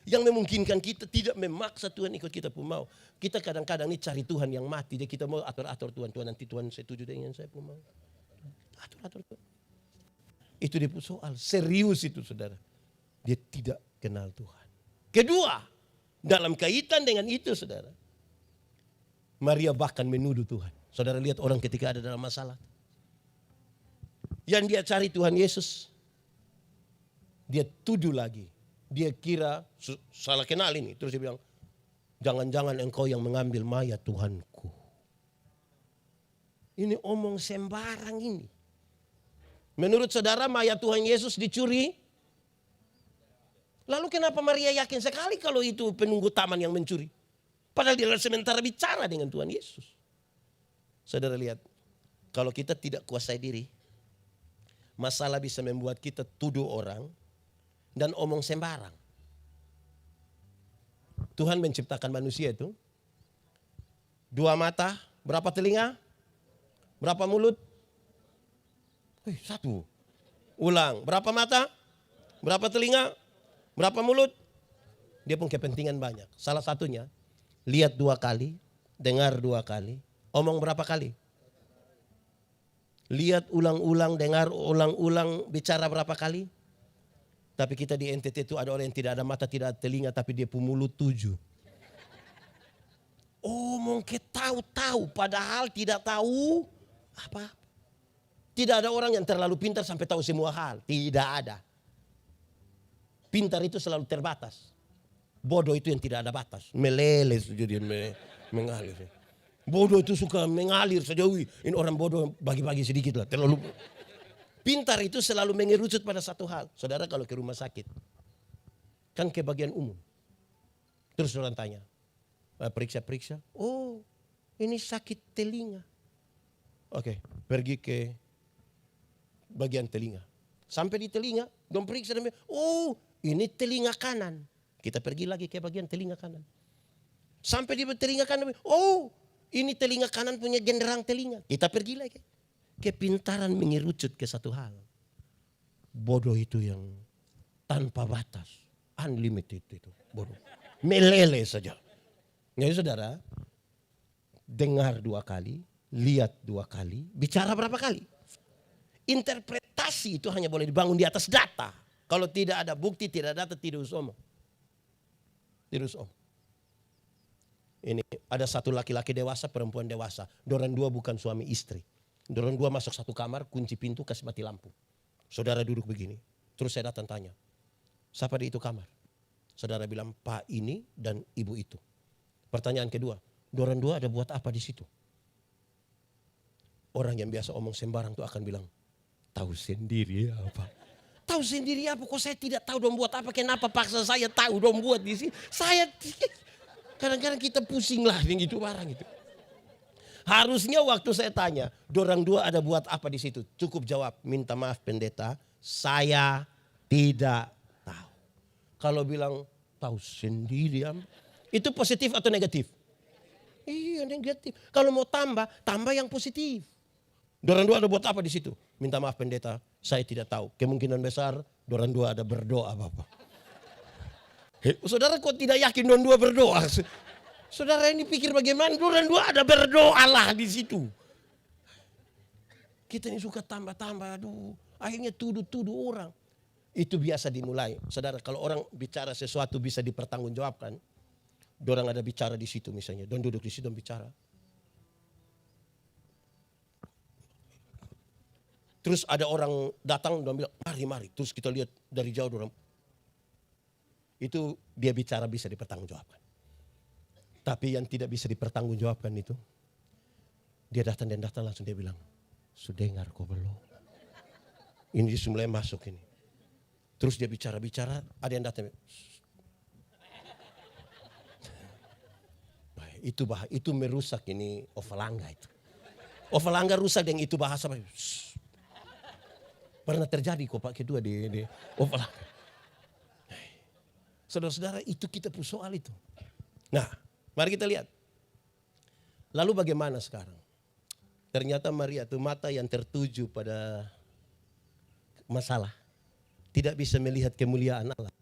Speaker 1: Yang memungkinkan kita tidak memaksa Tuhan ikut kita pun mau. Kita kadang-kadang ini cari Tuhan yang mati. Jadi kita mau atur-atur Tuhan. Tuhan nanti Tuhan setuju dengan saya pun mau. Atur-atur Tuhan. Itu dia pun soal. Serius itu saudara. Dia tidak kenal Tuhan. Kedua. Dalam kaitan dengan itu saudara. Maria bahkan menuduh Tuhan. Saudara lihat orang ketika ada dalam masalah. Yang dia cari Tuhan Yesus. Dia tuduh lagi. Dia kira salah kenal ini. Terus dia bilang, jangan-jangan engkau yang mengambil mayat Tuhanku. Ini omong sembarang ini. Menurut saudara mayat Tuhan Yesus dicuri. Lalu kenapa Maria yakin sekali kalau itu penunggu taman yang mencuri? Padahal dia sementara bicara dengan Tuhan Yesus. Saudara lihat, kalau kita tidak kuasai diri, masalah bisa membuat kita tuduh orang dan omong sembarang. Tuhan menciptakan manusia itu 2 mata, berapa telinga? Berapa mulut? 1. Ulang, berapa mata? Berapa telinga? Berapa mulut? Dia pun kepentingan banyak. Salah satunya, lihat 2 kali, dengar 2 kali, omong berapa kali? Lihat ulang-ulang, dengar ulang-ulang, bicara berapa kali? Tapi kita di NTT itu ada orang yang tidak ada mata, tidak ada telinga, tapi dia pun mulut 7. Omong ke tahu-tahu, padahal tidak tahu apa. Tidak ada orang yang terlalu pintar sampai tahu semua hal. Tidak ada. Pintar itu selalu terbatas. Bodoh itu yang tidak ada batas. Meleleh saja dia mengalir. Bodoh itu suka mengalir saja. Ini orang bodoh bagi-bagi sedikit lah. Terlalu. Pintar itu selalu mengerucut pada satu hal. Saudara kalau ke rumah sakit. Kan ke bagian umum. Terus orang tanya. Periksa-periksa. Oh ini sakit telinga. Oke, pergi ke bagian telinga. Sampai di telinga. Dong periksa. Oh ini telinga kanan. Kita pergi lagi ke bagian telinga kanan. Sampai di telinga kanan. Oh ini telinga kanan punya genderang telinga. Kita pergi lagi. Kepintaran mengerucut ke satu hal. Bodoh itu yang tanpa batas. Unlimited itu. Bodoh. Meleleh saja. Jadi saudara. Dengar 2 kali. Lihat 2 kali. Bicara berapa kali? Interpretasi itu hanya boleh dibangun di atas data. Kalau tidak ada bukti, tidak ada data, tidak usah omong. Tidak usah omong. Ini ada satu laki-laki dewasa, perempuan dewasa. Dorang 2 bukan suami istri. Dorang 2 masuk satu kamar, kunci pintu, kasih mati lampu. Saudara duduk begini. Terus saya datang tanya. Siapa di itu kamar? Saudara bilang, Pak ini dan ibu itu. Pertanyaan kedua. Dorang 2 ada buat apa di situ? Orang yang biasa omong sembarang itu akan bilang, tahu sendiri apa. Tahu sendiri apa, kok saya tidak tahu dong buat apa, kenapa paksa saya tahu dong buat di sini. Saya kadang-kadang kita pusing lah dengan itu barang itu. Harusnya waktu saya tanya, dorang 2 ada buat apa di situ? Cukup jawab, minta maaf pendeta, saya tidak tahu. Kalau bilang tahu sendiri, itu positif atau negatif? Iya negatif. Kalau mau tambah yang positif. Dorang 2 ada buat apa di situ? Minta maaf pendeta, saya tidak tahu. Kemungkinan besar dorang 2 ada berdoa Bapak. Saudara kok tidak yakin dorang 2 berdoa? Saudara ini pikir bagaimana? Dorang 2 ada berdoa lah di situ. Kita ini suka tambah-tambah, aduh. Akhirnya tuduh-tuduh orang. Itu biasa dimulai. Saudara kalau orang bicara sesuatu bisa dipertanggungjawabkan. Dorang ada bicara di situ misalnya. Dorang duduk di situ dan bicara. Terus ada orang datang dan bilang, mari. Terus kita lihat dari jauh orang. Itu dia bicara bisa dipertanggungjawabkan. Tapi yang tidak bisa dipertanggungjawabkan itu. Dia datang langsung dia bilang, sudah dengar kok belum? Ini dia mulai masuk ini. Terus dia bicara, ada yang datang. Itu merusak ini Ovalangga itu. Ovalangga rusak dengan itu bahasa. Pernah terjadi kok Pak kedua di Ovalangga. Saudara-saudara itu kita pun soal itu. Nah mari kita lihat. Lalu bagaimana sekarang? Ternyata Maria itu mata yang tertuju pada masalah. Tidak bisa melihat kemuliaan Allah.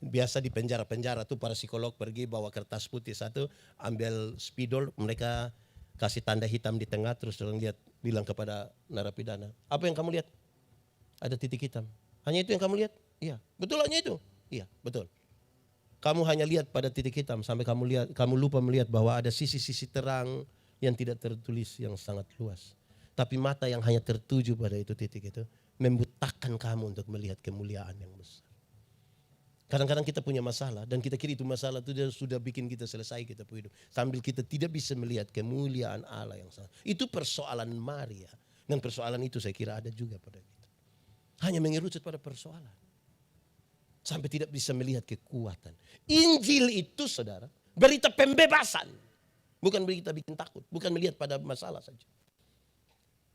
Speaker 1: Biasa di penjara-penjara tuh para psikolog pergi bawa kertas putih satu. Ambil spidol mereka kasih tanda hitam di tengah terus orang lihat bilang kepada narapidana. Apa yang kamu lihat? Ada titik hitam. Hanya itu yang kamu lihat? Iya. Betul hanya itu? Iya betul. Kamu hanya lihat pada titik hitam sampai kamu lupa melihat bahwa ada sisi-sisi terang yang tidak tertulis yang sangat luas. Tapi mata yang hanya tertuju pada itu titik itu membutakan kamu untuk melihat kemuliaan yang besar. Kadang-kadang kita punya masalah dan kita kira itu masalah itu sudah bikin kita selesai kita hidup. Sambil kita tidak bisa melihat kemuliaan Allah yang sangat. Itu persoalan Maria. Dan persoalan itu saya kira ada juga pada kita. Hanya mengerucut pada persoalan. Sampai tidak bisa melihat kekuatan. Injil itu saudara, berita pembebasan. Bukan berita bikin takut, bukan melihat pada masalah saja.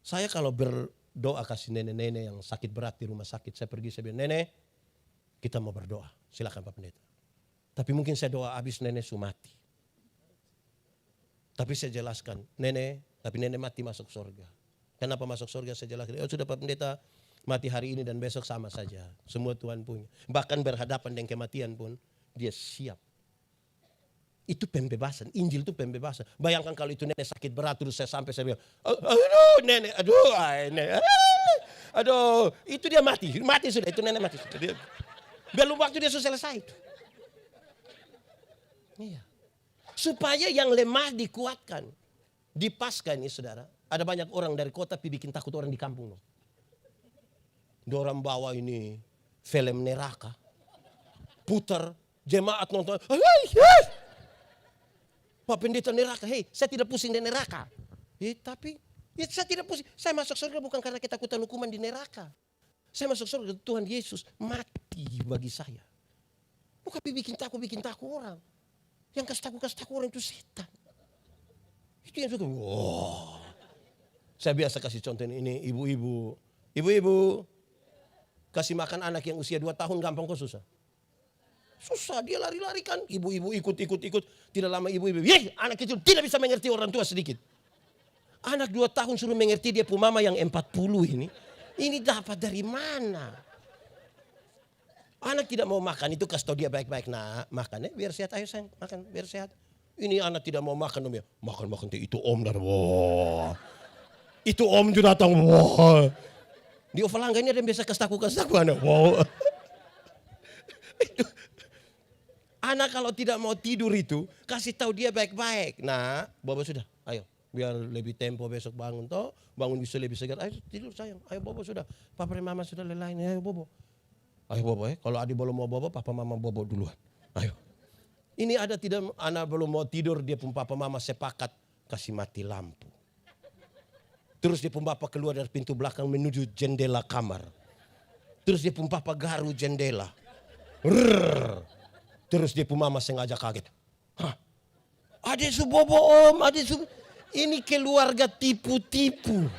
Speaker 1: Saya kalau berdoa kasih nenek-nenek yang sakit berat di rumah sakit, saya pergi saya bilang, nenek kita mau berdoa, silakan Pak Pendeta. Tapi mungkin saya doa habis nenek mati. Tapi saya jelaskan, nenek, tapi nenek mati masuk surga. Kenapa masuk surga saya jelaskan, sudah Pak Pendeta, Mati hari ini dan besok sama saja. Semua Tuhan punya. Bahkan berhadapan dengan kematian pun dia siap. Itu pembebasan. Injil itu pembebasan. Bayangkan kalau itu nenek sakit berat terus saya bilang, aduh nenek, aduh, itu dia mati sudah, itu nenek mati sudah. Belum waktu dia sudah selesai itu. Iya. Supaya yang lemah dikuatkan. Di Paskah ini saudara, ada banyak orang dari kota bikin takut orang di kampung. Dorang bawa ini film neraka, putar, jemaat nonton, Pak Pendeta neraka, saya tidak pusing di neraka. Tapi saya tidak pusing. Saya masuk surga bukan karena ketakutan hukuman di neraka. Saya masuk surga Tuhan Yesus mati bagi saya. Bukan bikin takut orang. Yang kasih takut orang itu setan. Itu yang suka. Wow. Saya biasa kasih contoh ini ibu-ibu. Ibu-ibu kasih makan anak yang usia 2 tahun gampang kok susah. Susah, dia lari-lari kan. Ibu-ibu ikut. Tidak lama ibu-ibu, anak kecil tidak bisa mengerti orang tua sedikit. Anak 2 tahun suruh mengerti dia punya mama yang 40 ini. Ini dapat dari mana? Anak tidak mau makan, itu kasih tahu dia baik-baik. Nah, makan ya, biar sehat. Ayo sayang, makan, biar sehat. Ini anak tidak mau makan. Makan, itu om dan wah. Itu om juga datang, wah. Di Ovalangga ini ada yang biasa kasih tahu anak, wow. Anak kalau tidak mau tidur itu, kasih tahu dia baik-baik. Nah, Bobo sudah, ayo. Biar lebih tempo besok bangun toh, bangun bisa lebih segar. Ayo tidur sayang, ayo Bobo sudah. Papa dan Mama sudah lelah ini, ayo Bobo. Ayo Bobo kalau adik belum mau Bobo, Papa Mama Bobo duluan. Ayo. Ini ada tidak, anak belum mau tidur, dia pun Papa Mama sepakat kasih mati lampu. Terus dia pun Papa keluar dari pintu belakang menuju jendela kamar. Terus dia pun Papa garu jendela. Terus dia pun Mama sengaja kaget. Hah? Adik su Bobo om, adik su. Ini keluarga tipu-tipu.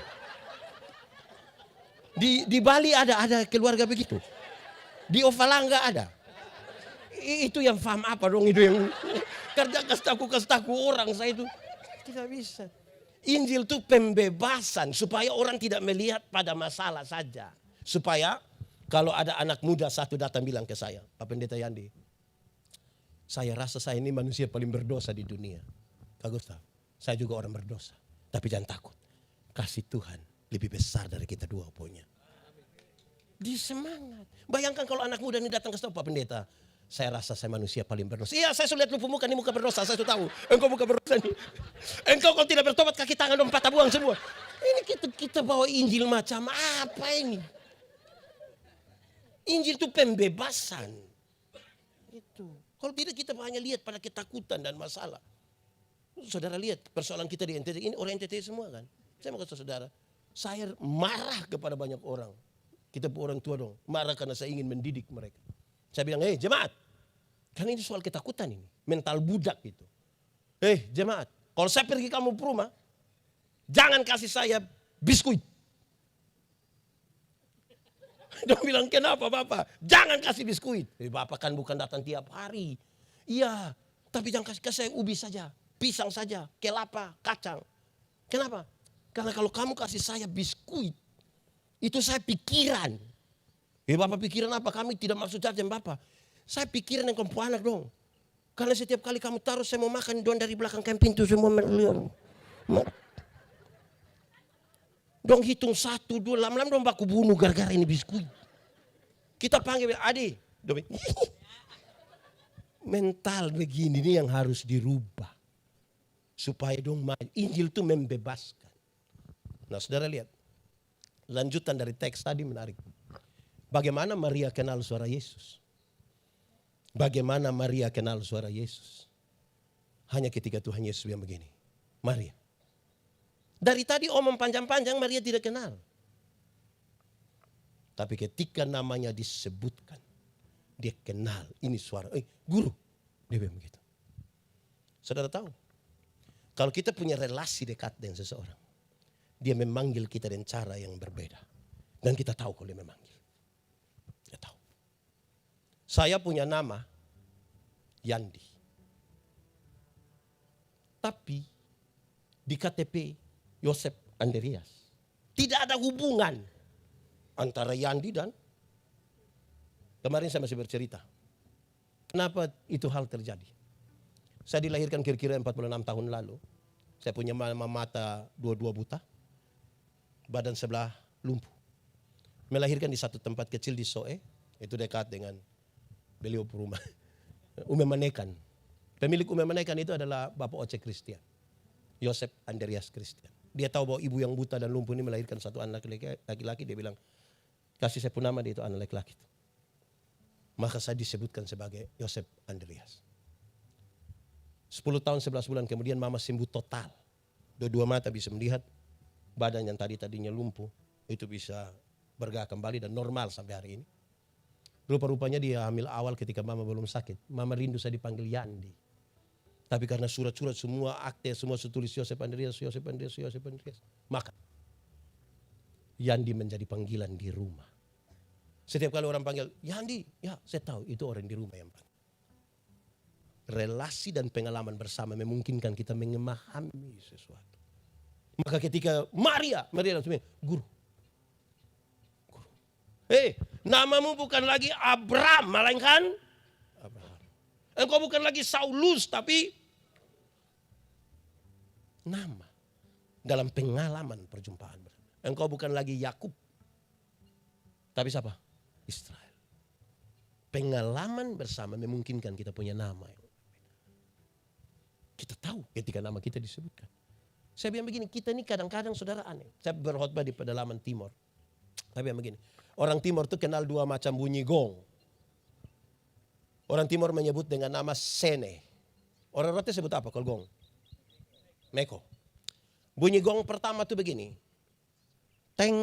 Speaker 1: Di Bali ada keluarga begitu. Di Ovalangga ada. Itu yang paham apa dong itu yang kerja kasih orang saya itu tidak bisa. Injil itu pembebasan supaya orang tidak melihat pada masalah saja. Supaya kalau ada anak muda satu datang bilang ke saya, Pak Pendeta Yandi, saya rasa saya ini manusia paling berdosa di dunia. Kak Gustaf, saya juga orang berdosa. Tapi jangan takut. Kasih Tuhan lebih besar dari kita dua punya. Di semangat. Bayangkan kalau anak muda ini datang ke saya, Pak Pendeta, saya rasa saya manusia paling berdosa. Iya, saya sudah lihat lu muka, ini muka berdosa, saya sudah tahu. Engkau muka berdosa ini. Engkau kalau tidak bertobat kaki tangan dong patah buang semua. Ini kita bawa Injil macam apa ini? Injil itu pembebasan. Itu. Kalau tidak kita hanya lihat pada ketakutan dan masalah. Saudara lihat persoalan kita di NTT, ini orang NTT semua kan. Saya mau kata saudara, saya marah kepada banyak orang. Kita orang tua dong, marah karena saya ingin mendidik mereka. Saya bilang, jemaat, kan ini soal ketakutan ini, mental budak gitu. Jemaat, kalau saya pergi kamu ke rumah, jangan kasih saya biskuit. Dia bilang, kenapa Bapak? Jangan kasih biskuit. Bapak kan bukan datang tiap hari. Iya, tapi jangan kasih saya ubi saja, pisang saja, kelapa, kacang. Kenapa? Karena kalau kamu kasih saya biskuit, itu saya pikiran. Bapak pikiran apa? Kami tidak maksud jajan Bapak. Saya pikiran yang kamu anak dong. Karena setiap kali kamu taruh saya mau makan, don dari belakang kan pintu semua melihat. Dong hitung 1, 2, lama-lama dong baku bunuh gara-gara ini biskuit. Kita panggil, Adi. Mental begini ini yang harus dirubah. Supaya dong Injil itu membebaskan. Nah saudara lihat. Lanjutan dari teks tadi menarik. Bagaimana Maria kenal suara Yesus? Bagaimana Maria kenal suara Yesus? Hanya ketika Tuhan Yesus bilang begini. Maria. Dari tadi omong panjang-panjang Maria tidak kenal. Tapi ketika namanya disebutkan. Dia kenal ini suara. Guru. Dia bilang begitu. Saudara tahu. Kalau kita punya relasi dekat dengan seseorang. Dia memanggil kita dengan cara yang berbeda. Dan kita tahu kalau dia memanggil. Dia tahu. Saya punya nama Yandi. Tapi di KTP Yosep Andreas. Tidak ada hubungan antara Yandi dan kemarin saya masih bercerita. Kenapa itu hal terjadi? Saya dilahirkan kira-kira 46 tahun lalu. Saya punya mata dua-dua buta. Badan sebelah lumpuh. Melahirkan di satu tempat kecil di Soe. Itu dekat dengan beliau rumah. Ume Manekan. Pemilik Ume Manekan itu adalah Bapak Oce Christian. Yosef Andreas Christian. Dia tahu bahwa ibu yang buta dan lumpuh ini melahirkan satu anak laki-laki. Dia bilang, kasih saya pun nama dia itu anak laki-laki itu. Maka saya disebutkan sebagai Yosef Andreas. 10 tahun 11 bulan kemudian mama sembuh total. Dua mata bisa melihat. Badan yang tadinya lumpuh itu bisa bergerak kembali dan normal sampai hari ini. Rupa-rupanya dia hamil awal ketika mama belum sakit. Mama rindu saya dipanggil Yandi. Tapi karena surat-surat semua akte semua tulis Yosef Andreas. Maka Yandi menjadi panggilan di rumah. Setiap kali orang panggil Yandi, ya saya tahu itu orang di rumah yang panggil. Relasi dan pengalaman bersama memungkinkan kita memahami sesuatu. Maka ketika Maria langsung bilang, guru. Namamu bukan lagi Abram, melainkan Abraham. Engkau bukan lagi Saulus, tapi nama. Dalam pengalaman perjumpaan. Engkau bukan lagi Yakub, tapi siapa? Israel. Pengalaman bersama memungkinkan kita punya nama. Kita tahu ketika nama kita disebutkan. Saya bilang begini, kita ini kadang-kadang saudara aneh. Saya berkhotbah di pedalaman Timor. Saya bilang begini, orang Timor itu kenal dua macam bunyi gong. Orang Timor menyebut dengan nama sene. Orang Rote sebut apa kalau gong? Meko. Bunyi gong pertama itu begini. Teng,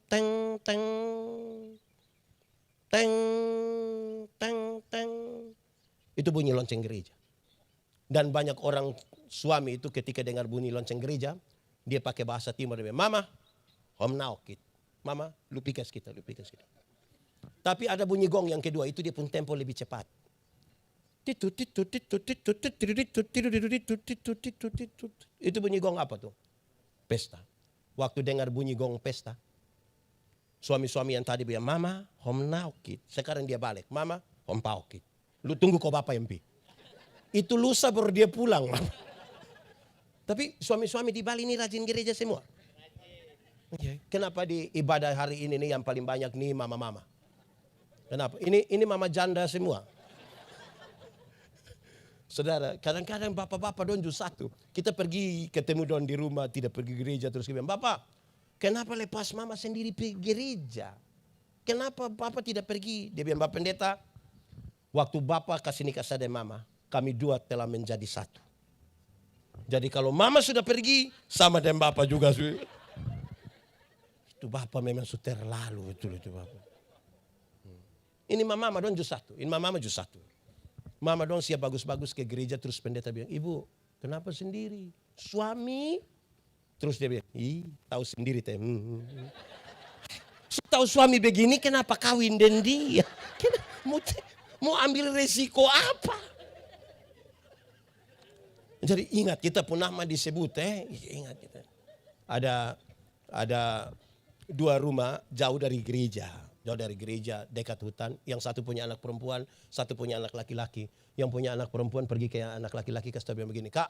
Speaker 1: teng, teng. Teng, teng, teng. Itu bunyi lonceng gereja. Dan banyak orang suami itu ketika dengar bunyi lonceng gereja, dia pakai bahasa Timur. Dia bilang, Mama, hom naokit. Mama, lu pikas kita. Tapi ada bunyi gong yang kedua, itu dia pun tempo lebih cepat. Itu bunyi gong apa tuh? Pesta. Waktu dengar bunyi gong pesta, suami-suami yang tadi bilang, Mama, hom naokit. Sekarang dia balik, Mama, hom paokit. Lu tunggu kau bapak yang pi. Itu lusa baru dia pulang. Tapi suami-suami di Bali ini rajin gereja semua. Kenapa di ibadah hari ini nih yang paling banyak nih mama-mama? Kenapa? Ini mama janda semua. Saudara, kadang-kadang bapak-bapak donju satu. Kita pergi ketemu don di rumah, tidak pergi gereja terus bilang, Bapak, kenapa lepas mama sendiri pergi gereja? Kenapa bapak tidak pergi? Dia bilang, Bapak Pendeta, waktu bapak kasih nikah saya dan mama, kami dua telah menjadi satu. Jadi kalau mama sudah pergi, sama dengan bapak juga. Itu bapak memang sudah terlalu itu bapak. Ini mama dong just satu. Ini mama just satu. Mama dong siap bagus-bagus ke gereja terus pendeta bilang, Ibu kenapa sendiri? Suami? Terus dia bilang, tahu sendiri teh. Tahu suami begini kenapa kawin dengan dia? Mau ambil resiko apa? Jadi ingat kita pun nama disebut ingat kita. Ada dua rumah jauh dari gereja, dekat hutan. Yang satu punya anak perempuan, satu punya anak laki-laki. Yang punya anak perempuan pergi ke anak laki-laki kasih tahu begini, Kak,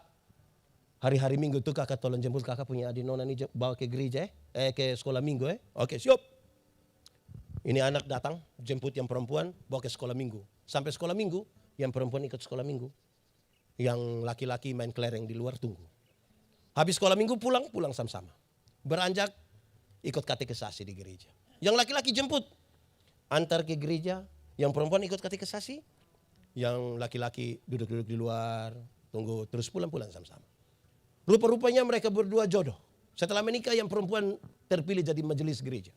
Speaker 1: hari-hari Minggu tuh kakak tolong jemput kakak punya adik nona nih bawa ke gereja ke sekolah Minggu Oke, siap. Ini anak datang jemput yang perempuan bawa ke sekolah Minggu. Sampai sekolah Minggu, yang perempuan ikut sekolah Minggu. Yang laki-laki main kelereng di luar tunggu. Habis sekolah Minggu pulang sama-sama. Beranjak ikut katekisasi di gereja. Yang laki-laki jemput antar ke gereja, yang perempuan ikut katekisasi, yang laki-laki duduk-duduk di luar tunggu terus pulang sama-sama. Rupa-rupanya mereka berdua jodoh. Setelah menikah yang perempuan terpilih jadi majelis gereja.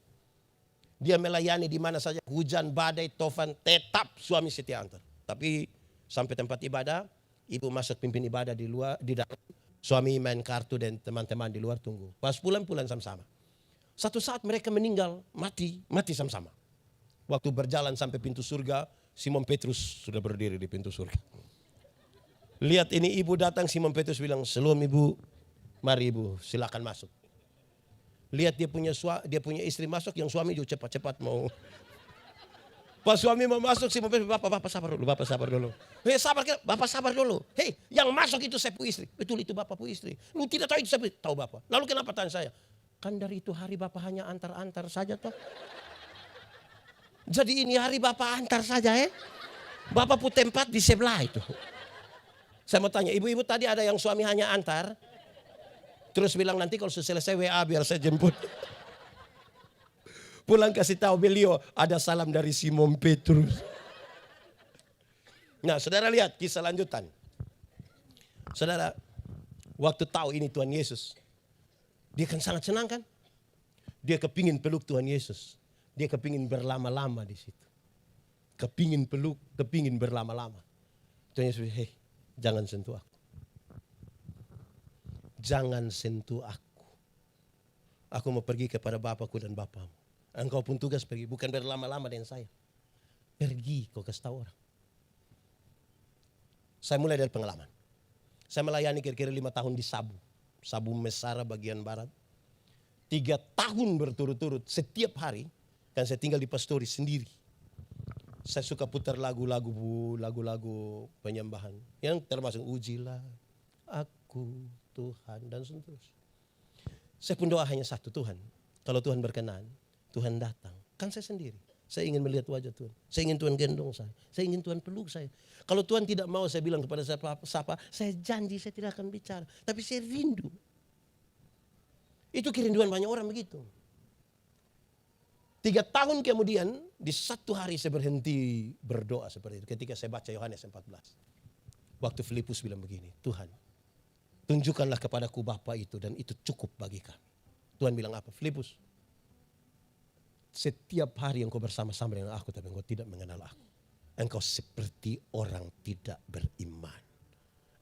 Speaker 1: Dia melayani di mana saja, hujan, badai, tofan, tetap suami setia antar. Tapi sampai tempat ibadah, ibu masuk pimpin ibadah di luar, di dalam. Suami main kartu dan teman-teman di luar tunggu. Pas pulang sama-sama. Satu saat mereka meninggal, mati sama-sama. Waktu berjalan sampai pintu surga, Simon Petrus sudah berdiri di pintu surga. Lihat ini ibu datang, Simon Petrus bilang, "Shalom ibu, mari ibu silakan masuk." Lihat dia punya istri masuk, yang suami juga cepat-cepat mau. Pas suami mau masuk si mobil, bapak sabar dulu, bapak sabar dulu. Hei sabar, bapak sabar dulu. Hei yang masuk itu saya pu istri. Betul itu bapak pu istri. Lu tidak tahu itu saya pu, tahu bapak. Lalu kenapa tanya saya? Kan dari itu hari bapak hanya antar-antar saja toh. Jadi ini hari bapak antar saja ya. Bapak pu tempat di sebelah itu. Saya mau tanya, ibu-ibu tadi ada yang suami hanya antar. Terus bilang nanti kalau selesai WA biar saya jemput. Pulang kasih tahu beliau ada salam dari Simon Petrus. Nah saudara lihat kisah lanjutan. Saudara waktu tahu ini Tuhan Yesus. Dia kan sangat senang kan. Dia kepingin peluk Tuhan Yesus. Dia kepingin berlama-lama di situ. Kepingin peluk, kepingin berlama-lama. Tuhan Yesus, hei jangan sentuh aku. Jangan sentuh aku. Aku mau pergi kepada Bapakku dan Bapamu. Engkau pun tugas pergi, bukan berlama-lama dengan saya. Pergi kau kasih tahu orang. Saya mulai dari pengalaman. Saya melayani kira-kira 5 tahun di Sabu. Sabu Mesara bagian barat. 3 tahun berturut-turut setiap hari. Kan saya tinggal di pastori sendiri. Saya suka putar lagu-lagu penyembahan. Yang termasuk ujilah aku Tuhan dan seterusnya. Saya pun doa hanya satu, Tuhan. Kalau Tuhan berkenan, Tuhan datang. Kan saya sendiri. Saya ingin melihat wajah Tuhan. Saya ingin Tuhan gendong saya. Saya ingin Tuhan peluk saya. Kalau Tuhan tidak mau, saya bilang kepada siapa, saya janji saya tidak akan bicara. Tapi saya rindu. Itu kerinduan banyak orang begitu. 3 tahun kemudian, di satu hari saya berhenti berdoa seperti itu. Ketika saya baca Yohanes 14. Waktu Filipus bilang begini, Tuhan, tunjukkanlah kepadaku Bapa itu dan itu cukup bagi kami. Tuhan bilang apa? Filipus, setiap hari engkau bersama-sama dengan aku tapi engkau tidak mengenal aku. Engkau seperti orang tidak beriman.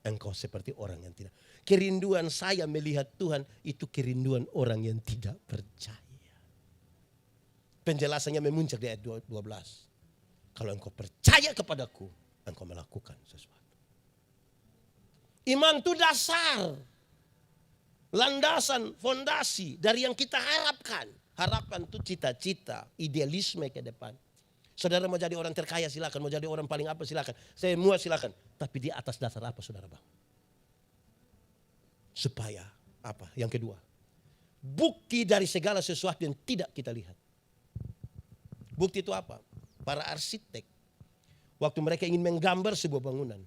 Speaker 1: Engkau seperti orang yang tidak. Kerinduan saya melihat Tuhan itu kerinduan orang yang tidak percaya. Penjelasannya memuncak di ayat 12. Kalau engkau percaya kepadaku, engkau melakukan sesuatu. Iman itu dasar. Landasan, fondasi dari yang kita harapkan. Harapan itu cita-cita, idealisme ke depan. Saudara mau jadi orang terkaya silakan, mau jadi orang paling apa silakan. Semua silakan. Tapi di atas dasar apa saudara bang? Supaya apa? Yang kedua, bukti dari segala sesuatu yang tidak kita lihat. Bukti itu apa? Para arsitek, waktu mereka ingin menggambar sebuah bangunan,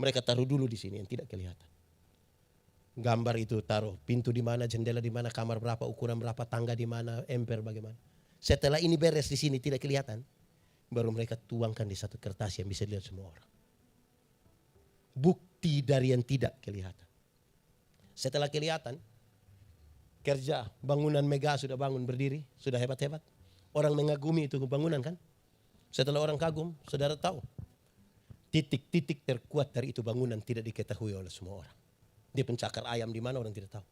Speaker 1: mereka taruh dulu di sini yang tidak kelihatan. Gambar itu taruh pintu di mana, jendela di mana, kamar berapa, ukuran berapa, tangga di mana, emper bagaimana. Setelah ini beres di sini tidak kelihatan, baru mereka tuangkan di satu kertas yang bisa dilihat semua orang. Bukti dari yang tidak kelihatan. Setelah kelihatan, kerja bangunan megah sudah bangun berdiri, sudah hebat-hebat. Orang mengagumi itu bangunan kan. Setelah orang kagum, saudara tahu, titik-titik terkuat dari itu bangunan tidak diketahui oleh semua orang. Dia pencakar ayam di mana orang tidak tahu.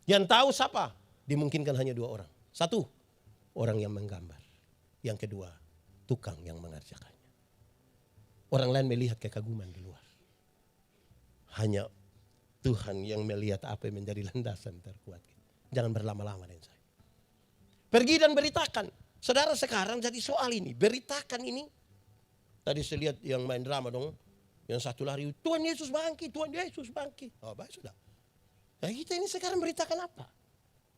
Speaker 1: Yang tahu siapa? Dimungkinkan hanya 2 orang. 1, orang yang menggambar. Yang kedua, tukang yang mengerjakannya. Orang lain melihat kekaguman di luar. Hanya Tuhan yang melihat apa yang menjadi landasan terkuat. Jangan berlama-lama dengan saya. Pergi dan beritakan. Saudara sekarang jadi soal ini. Beritakan ini. Tadi saya lihat yang main drama dong. Yang satu lari, Tuhan Yesus bangkit, Tuhan Yesus bangkit. Oh baik sudah. Nah kita ini sekarang beritakan apa?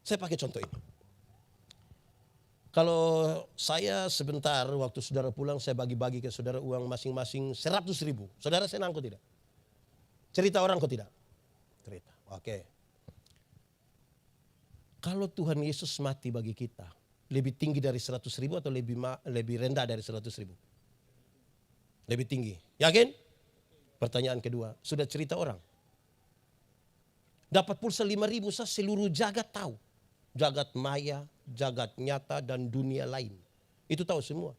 Speaker 1: Saya pakai contoh ini. Kalau saya sebentar waktu saudara pulang, saya bagi-bagi ke saudara uang masing-masing 100.000. Saudara senang kok tidak? Cerita orang kok tidak? Cerita, oke. Kalau Tuhan Yesus mati bagi kita, lebih tinggi dari 100.000 atau lebih rendah dari 100.000? Lebih tinggi, yakin? Pertanyaan kedua, sudah cerita orang. Dapat pulsa 5.000 seluruh jagat tahu. Jagat maya, jagat nyata dan dunia lain. Itu tahu semua.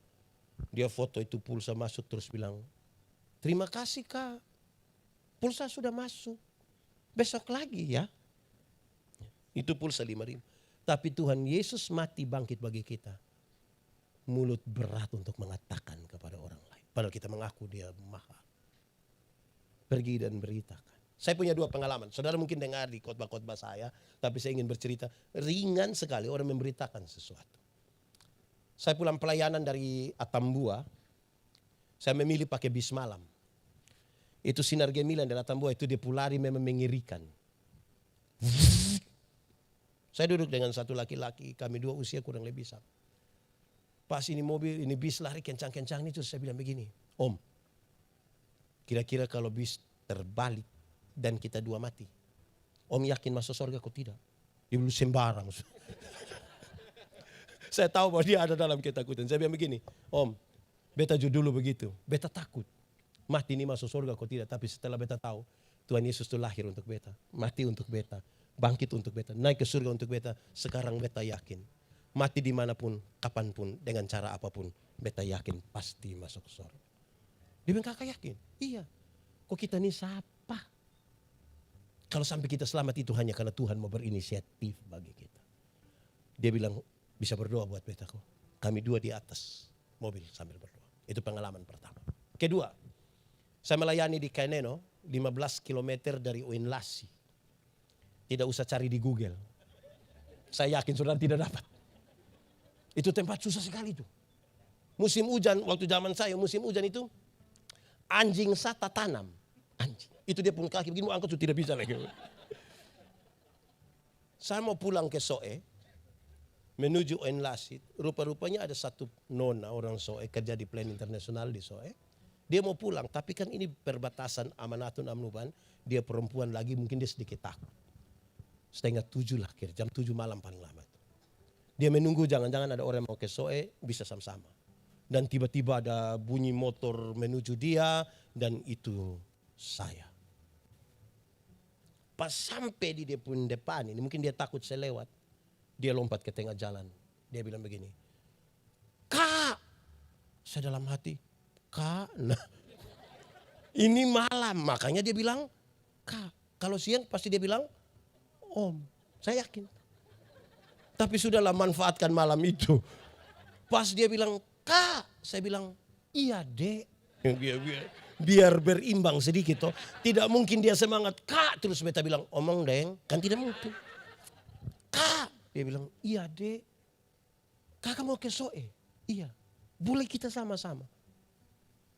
Speaker 1: Dia foto itu pulsa masuk terus bilang, terima kasih Kak, pulsa sudah masuk. Besok lagi ya. Itu pulsa 5.000. Tapi Tuhan Yesus mati bangkit bagi kita. Mulut berat untuk mengatakan kepada orang lain. Padahal kita mengaku dia maha. Pergi dan beritakan. Saya punya 2 pengalaman. Saudara mungkin dengar di khotbah-khotbah saya, tapi saya ingin bercerita. Ringan sekali orang memberitakan sesuatu. Saya pulang pelayanan dari Atambua, saya memilih pakai bis malam. Itu sinar gemilang dari Atambua itu dia pulari memang mengerikan. Saya duduk dengan satu laki-laki, kami 2 usia kurang lebih sama. Pas ini mobil, ini bis lari kencang-kencang itu saya bilang begini, Om, kira-kira kalau bis terbalik dan kita 2 mati, Om yakin masuk surga kok tidak? Dia bilang sembarang. Saya tahu bahwa dia ada dalam ketakutan. Saya bilang begini, Om, beta dulu begitu, beta takut. Mati ini masuk surga kok tidak, tapi setelah beta tahu, Tuhan Yesus itu lahir untuk beta, mati untuk beta, bangkit untuk beta, naik ke surga untuk beta. Sekarang beta yakin, mati dimanapun, kapanpun, dengan cara apapun, beta yakin pasti masuk surga. Dia bilang, kakak yakin? Iya. Kok kita ini siapa? Kalau sampai kita selamat itu hanya karena Tuhan mau berinisiatif bagi kita. Dia bilang, bisa berdoa buat beta kok. Kami 2 di atas mobil sambil berdoa. Itu pengalaman pertama. Kedua, saya melayani di Kaineno, 15 km dari Oinlasi. Tidak usah cari di Google. Saya yakin saudara tidak dapat. Itu tempat susah sekali itu. Musim hujan, waktu zaman saya musim hujan itu, anjing sata tanam. Anjing. Itu dia pun kaki begini mau angkat itu tidak bisa lagi. Saya mau pulang ke Soe, menuju Oinlasi. Rupa-rupanya ada satu nona orang Soe kerja di Plan Internasional di Soe. Dia mau pulang, tapi kan ini perbatasan Amanatun Amnuban. Dia perempuan lagi, mungkin dia sedikit takut. 6:30 lah, jam 7 malam paling lama. Dia menunggu jangan-jangan ada orang mau ke Soe, bisa sama-sama. Dan tiba-tiba ada bunyi motor menuju dia, dan itu saya. Pas sampai di dia pun depan ini, mungkin dia takut saya lewat. Dia lompat ke tengah jalan. Dia bilang begini, Kak! Saya dalam hati, Kak, nah ini malam. Makanya dia bilang, Kak. Kalau siang pasti dia bilang, Om. Saya yakin. Tapi sudahlah manfaatkan malam itu. Pas dia bilang, Kak. Saya bilang, iya dek. Biar berimbang sedikit. Tidak mungkin dia semangat, Kak. Terus beta bilang, omong deng. Kan tidak mungkin. Kak. Dia bilang, iya dek. Kakak mau ke Soe? Iya. Boleh kita sama-sama?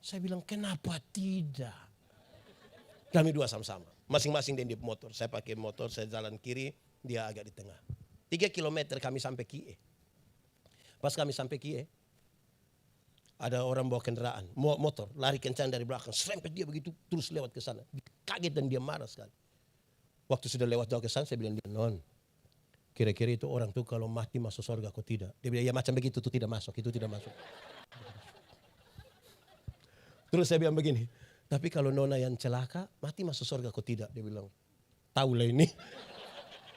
Speaker 1: Saya bilang, kenapa tidak? Kami 2 sama-sama. Masing-masing di motor. Saya pakai motor, saya jalan kiri, dia agak di tengah. 3 kilometer kami sampai Kie. Pas kami sampai Kie, ada orang bawa kendaraan, motor, lari kencang dari belakang. Serempet dia begitu, terus lewat ke sana. Kaget dan dia marah sekali. Waktu sudah lewat jauh ke sana, saya bilang, non, kira-kira itu orang tuh kalau mati masuk surga kok tidak? Dia bilang, ya macam begitu, itu tidak masuk, itu tidak masuk. Terus saya bilang begini, tapi kalau nona yang celaka mati masuk surga kok tidak? Dia bilang, tahu lah ini.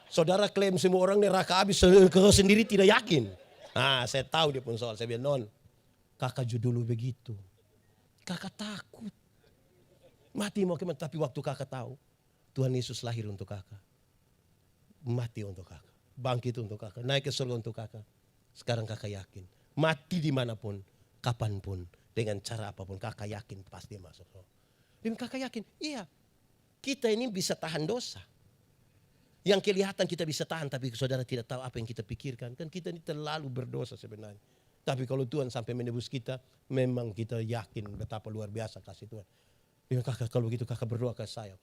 Speaker 1: Saudara klaim semua orang neraka habis, kau sendiri tidak yakin. Nah, saya tahu dia pun soal. Saya bilang, non, kakak dulu begitu. Kakak takut. Mati mau kemana, tapi waktu kakak tahu, Tuhan Yesus lahir untuk kakak. Mati untuk kakak. Bangkit untuk kakak, naik ke surga untuk kakak. Sekarang kakak yakin, mati dimanapun, kapanpun, dengan cara apapun, kakak yakin pasti masuk. Dan kakak yakin, iya, kita ini bisa tahan dosa. Yang kelihatan kita bisa tahan, tapi saudara tidak tahu apa yang kita pikirkan. Kan kita ini terlalu berdosa sebenarnya. Tapi kalau Tuhan sampai menebus kita, memang kita yakin betapa luar biasa kasih Tuhan. Dia kakak, kalau begitu kakak berdoa ke saya.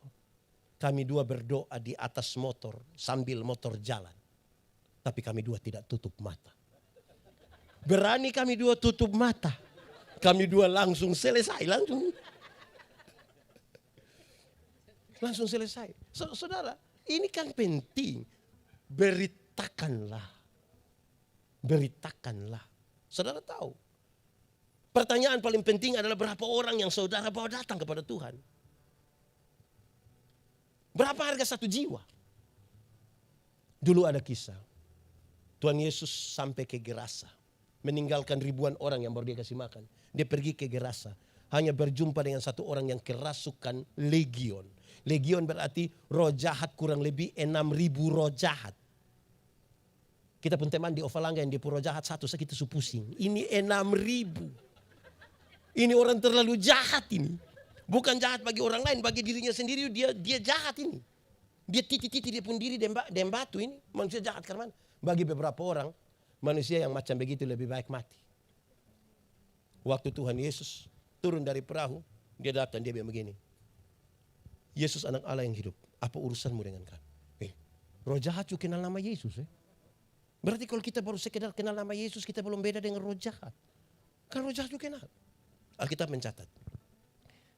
Speaker 1: Kami 2 berdoa di atas motor, sambil motor jalan. Tapi kami 2 tidak tutup mata. Berani kami 2 tutup mata. Kami 2 langsung selesai, langsung selesai. Saudara, ini kan penting. Beritakanlah. Saudara tahu. Pertanyaan paling penting adalah berapa orang yang saudara bawa datang kepada Tuhan. Berapa harga 1 jiwa? Dulu ada kisah. Tuhan Yesus sampai ke Gerasa. Meninggalkan ribuan orang yang baru dia kasih makan. Dia pergi ke Gerasa. Hanya berjumpa dengan satu orang yang kerasukan legion. Legion berarti roh jahat, kurang lebih 6.000 roh jahat. Kita pun teman di Ovalangga yang di roh jahat satu, kita pusing. Ini 6.000. Ini orang terlalu jahat ini. Bukan jahat bagi orang lain, bagi dirinya sendiri dia jahat ini. Dia titi-titi dia pun diri dan batu ini. Manusia jahat karena bagi beberapa orang, manusia yang macam begitu lebih baik mati. Waktu Tuhan Yesus turun dari perahu, dia datang, dia bilang begini. Yesus anak Allah yang hidup, apa urusanmu dengan kami? Roh jahat juga kenal nama Yesus. Berarti kalau kita baru sekedar kenal nama Yesus, kita belum beda dengan roh jahat. Kan roh jahat juga kenal. Alkitab mencatat.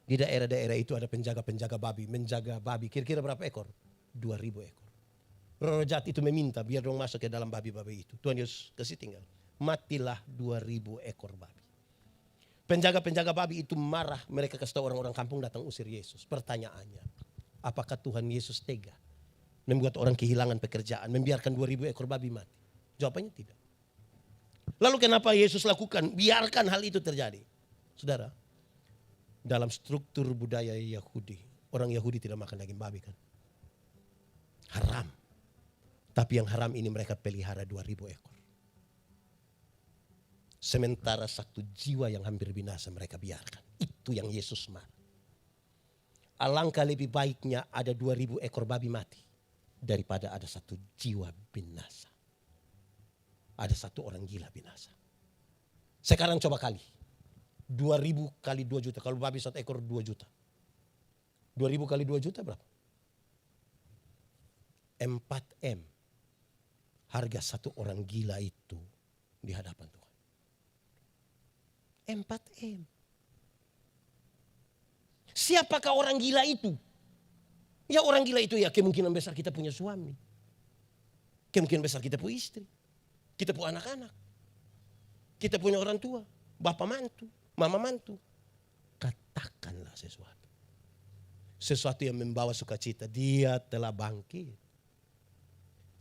Speaker 1: Di daerah-daerah itu ada penjaga-penjaga babi. Menjaga babi, kira-kira berapa ekor? 2.000 ekor. Roh jahat itu meminta biar dong masuk ke dalam babi-babi itu. Tuhan Yesus kasih tinggal. Matilah 2.000 ekor babi. Penjaga-penjaga babi itu marah. Mereka kasih tahu orang-orang kampung datang usir Yesus. Pertanyaannya, apakah Tuhan Yesus tega membuat orang kehilangan pekerjaan, membiarkan 2.000 ekor babi mati? Jawabannya tidak. Lalu kenapa Yesus lakukan? Biarkan hal itu terjadi. Saudara, dalam struktur budaya Yahudi, orang Yahudi tidak makan daging babi kan? Haram. Tapi yang haram ini mereka pelihara 2.000 ekor. Sementara satu jiwa yang hampir binasa mereka biarkan. Itu yang Yesus marah. Alangkah lebih baiknya ada 2.000 ekor babi mati daripada ada satu jiwa binasa. Ada satu orang gila binasa. Sekarang coba kali. 2.000 kali 2 juta. Kalau babi satu ekor 2 juta. 2.000 kali 2 juta berapa? 4M. Harga satu orang gila itu di hadapan Tuhan. 4M. Siapakah orang gila itu? Ya orang gila itu ya kemungkinan besar kita punya suami. Kemungkinan besar kita punya istri. Kita punya anak-anak. Kita punya orang tua. Bapak mantu, mama mantu. Katakanlah sesuatu. Sesuatu yang membawa sukacita. Dia telah bangkit.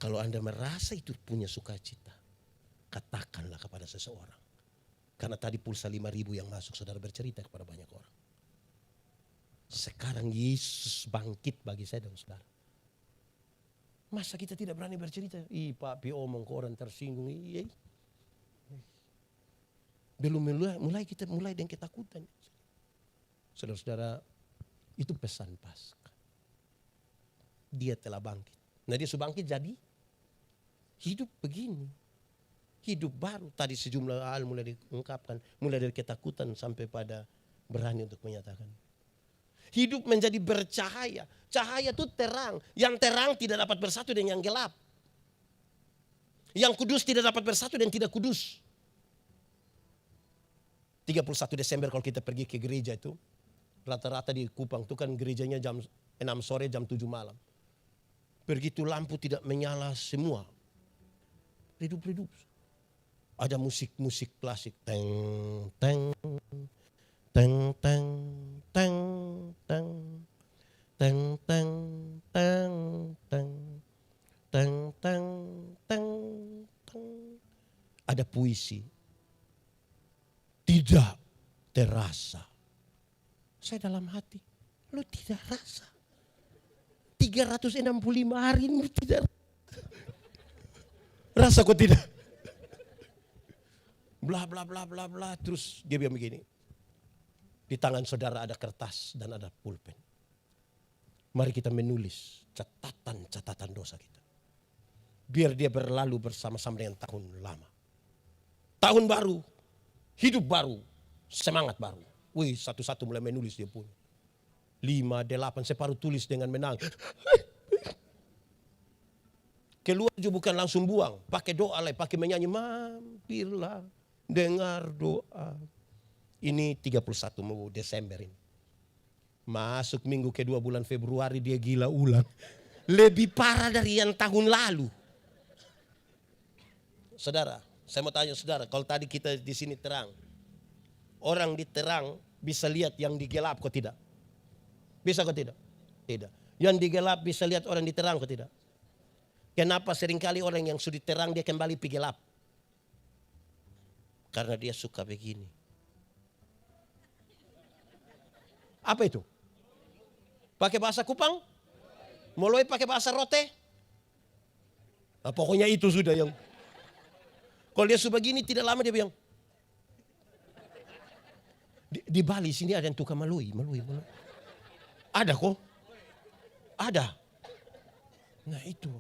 Speaker 1: Kalau Anda merasa itu punya sukacita, katakanlah kepada seseorang. Karena tadi pulsa 5.000 yang masuk, saudara bercerita kepada banyak orang. Sekarang Yesus bangkit bagi saya dan saudara. Masa kita tidak berani bercerita? Pak Pi omong ke orang tersinggung. Belum mulai kita mulai dengan ketakutan. Saudara-saudara, itu pesan Paskah. Dia telah bangkit. Nah dia sudah bangkit jadi hidup begini. Hidup baru. Tadi sejumlah hal mulai diungkapkan. Mulai dari ketakutan sampai pada berani untuk menyatakan. Hidup menjadi bercahaya. Cahaya itu terang. Yang terang tidak dapat bersatu dengan yang gelap. Yang kudus tidak dapat bersatu dengan tidak kudus. 31 Desember kalau kita pergi ke gereja itu. Rata-rata di Kupang itu kan gerejanya jam 6 sore jam 7 malam. Begitu lampu tidak menyala semua. Redup-redup. Ada musik-musik klasik. Teng, teng, teng, teng, teng, teng, teng, teng, teng, teng, teng, teng, teng, teng. Ada puisi. Tidak terasa. Saya dalam hati. Lu tidak rasa. 365 hari ini tidak. Rasa kok tidak. Bla bla bla bla bla. Terus dia bilang begini. Di tangan saudara ada kertas dan ada pulpen. Mari kita menulis catatan-catatan dosa kita. Biar dia berlalu bersama-sama dengan tahun lama. Tahun baru. Hidup baru. Semangat baru. Wih, satu-satu mulai menulis dia pun. 5, 8, saya baru tulis dengan menangis. Keluar juga bukan langsung buang. Pakai doa lah, pakai menyanyi. Mampirlah, dengar doa. Ini 31 Desember ini. Masuk minggu kedua bulan Februari dia gila ulang. Lebih parah dari yang tahun lalu. Saudara, saya mau tanya saudara. Kalau tadi kita di sini terang. Orang di terang bisa lihat yang digelap kok tidak? Bisa kok tidak? Tidak. Yang digelap bisa lihat orang di terang kok tidak? Kenapa seringkali orang yang sudah terang dia kembali pergi gelap? Karena dia suka begini. Apa itu? Pakai bahasa Kupang? Mulai pakai bahasa rote? Nah, pokoknya itu sudah yang. Kalau dia sudah begini tidak lama dia bilang. Di Bali sini ada yang tukang malui. Ada kok? Ada. Nah itu.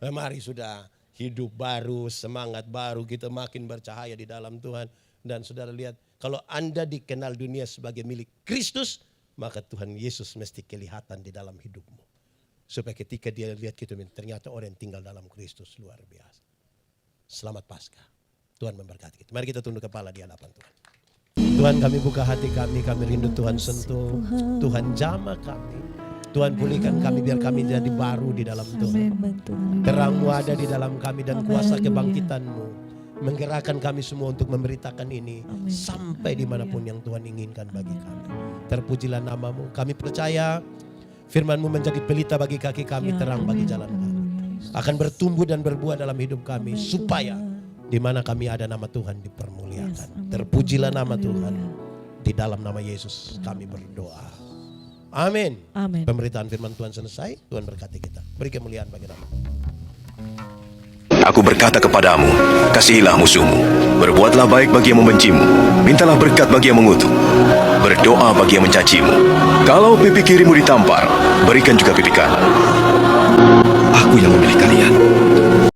Speaker 1: Mari sudah hidup baru, semangat baru, kita makin bercahaya di dalam Tuhan. Dan saudara lihat, kalau Anda dikenal dunia sebagai milik Kristus, maka Tuhan Yesus mesti kelihatan di dalam hidupmu. Supaya ketika dia lihat kita, ternyata orang yang tinggal dalam Kristus luar biasa. Selamat Paskah. Tuhan memberkati kita. Mari kita tunduk kepala di hadapan Tuhan. Tuhan, kami buka hati kami rindu Tuhan sentuh, Tuhan jamah kami. Tuhan pulihkan kami biar kami jadi baru di dalam Tuhan. Terang-Mu ada di dalam kami dan kuasa kebangkitan-Mu menggerakkan kami semua untuk memberitakan ini sampai dimanapun yang Tuhan inginkan bagi kami. Terpujilah nama-Mu. Kami percaya firman-Mu menjadi pelita bagi kaki kami, terang bagi jalan kami. Akan bertumbuh dan berbuah dalam hidup kami supaya di mana kami ada nama Tuhan dipermuliakan. Terpujilah nama Tuhan. Di dalam nama Yesus kami berdoa. Amin. Pemberitaan firman Tuhan selesai. Tuhan berkati kita. Beri kemuliaan bagi nama.
Speaker 2: Aku berkata kepadamu, kasihilah musuhmu, berbuatlah baik bagi yang membencimu, mintalah berkat bagi yang mengutuk, berdoa bagi yang mencacimu. Kalau pipi kirimu ditampar, berikan juga pipi kanan. Aku yang memilih kalian.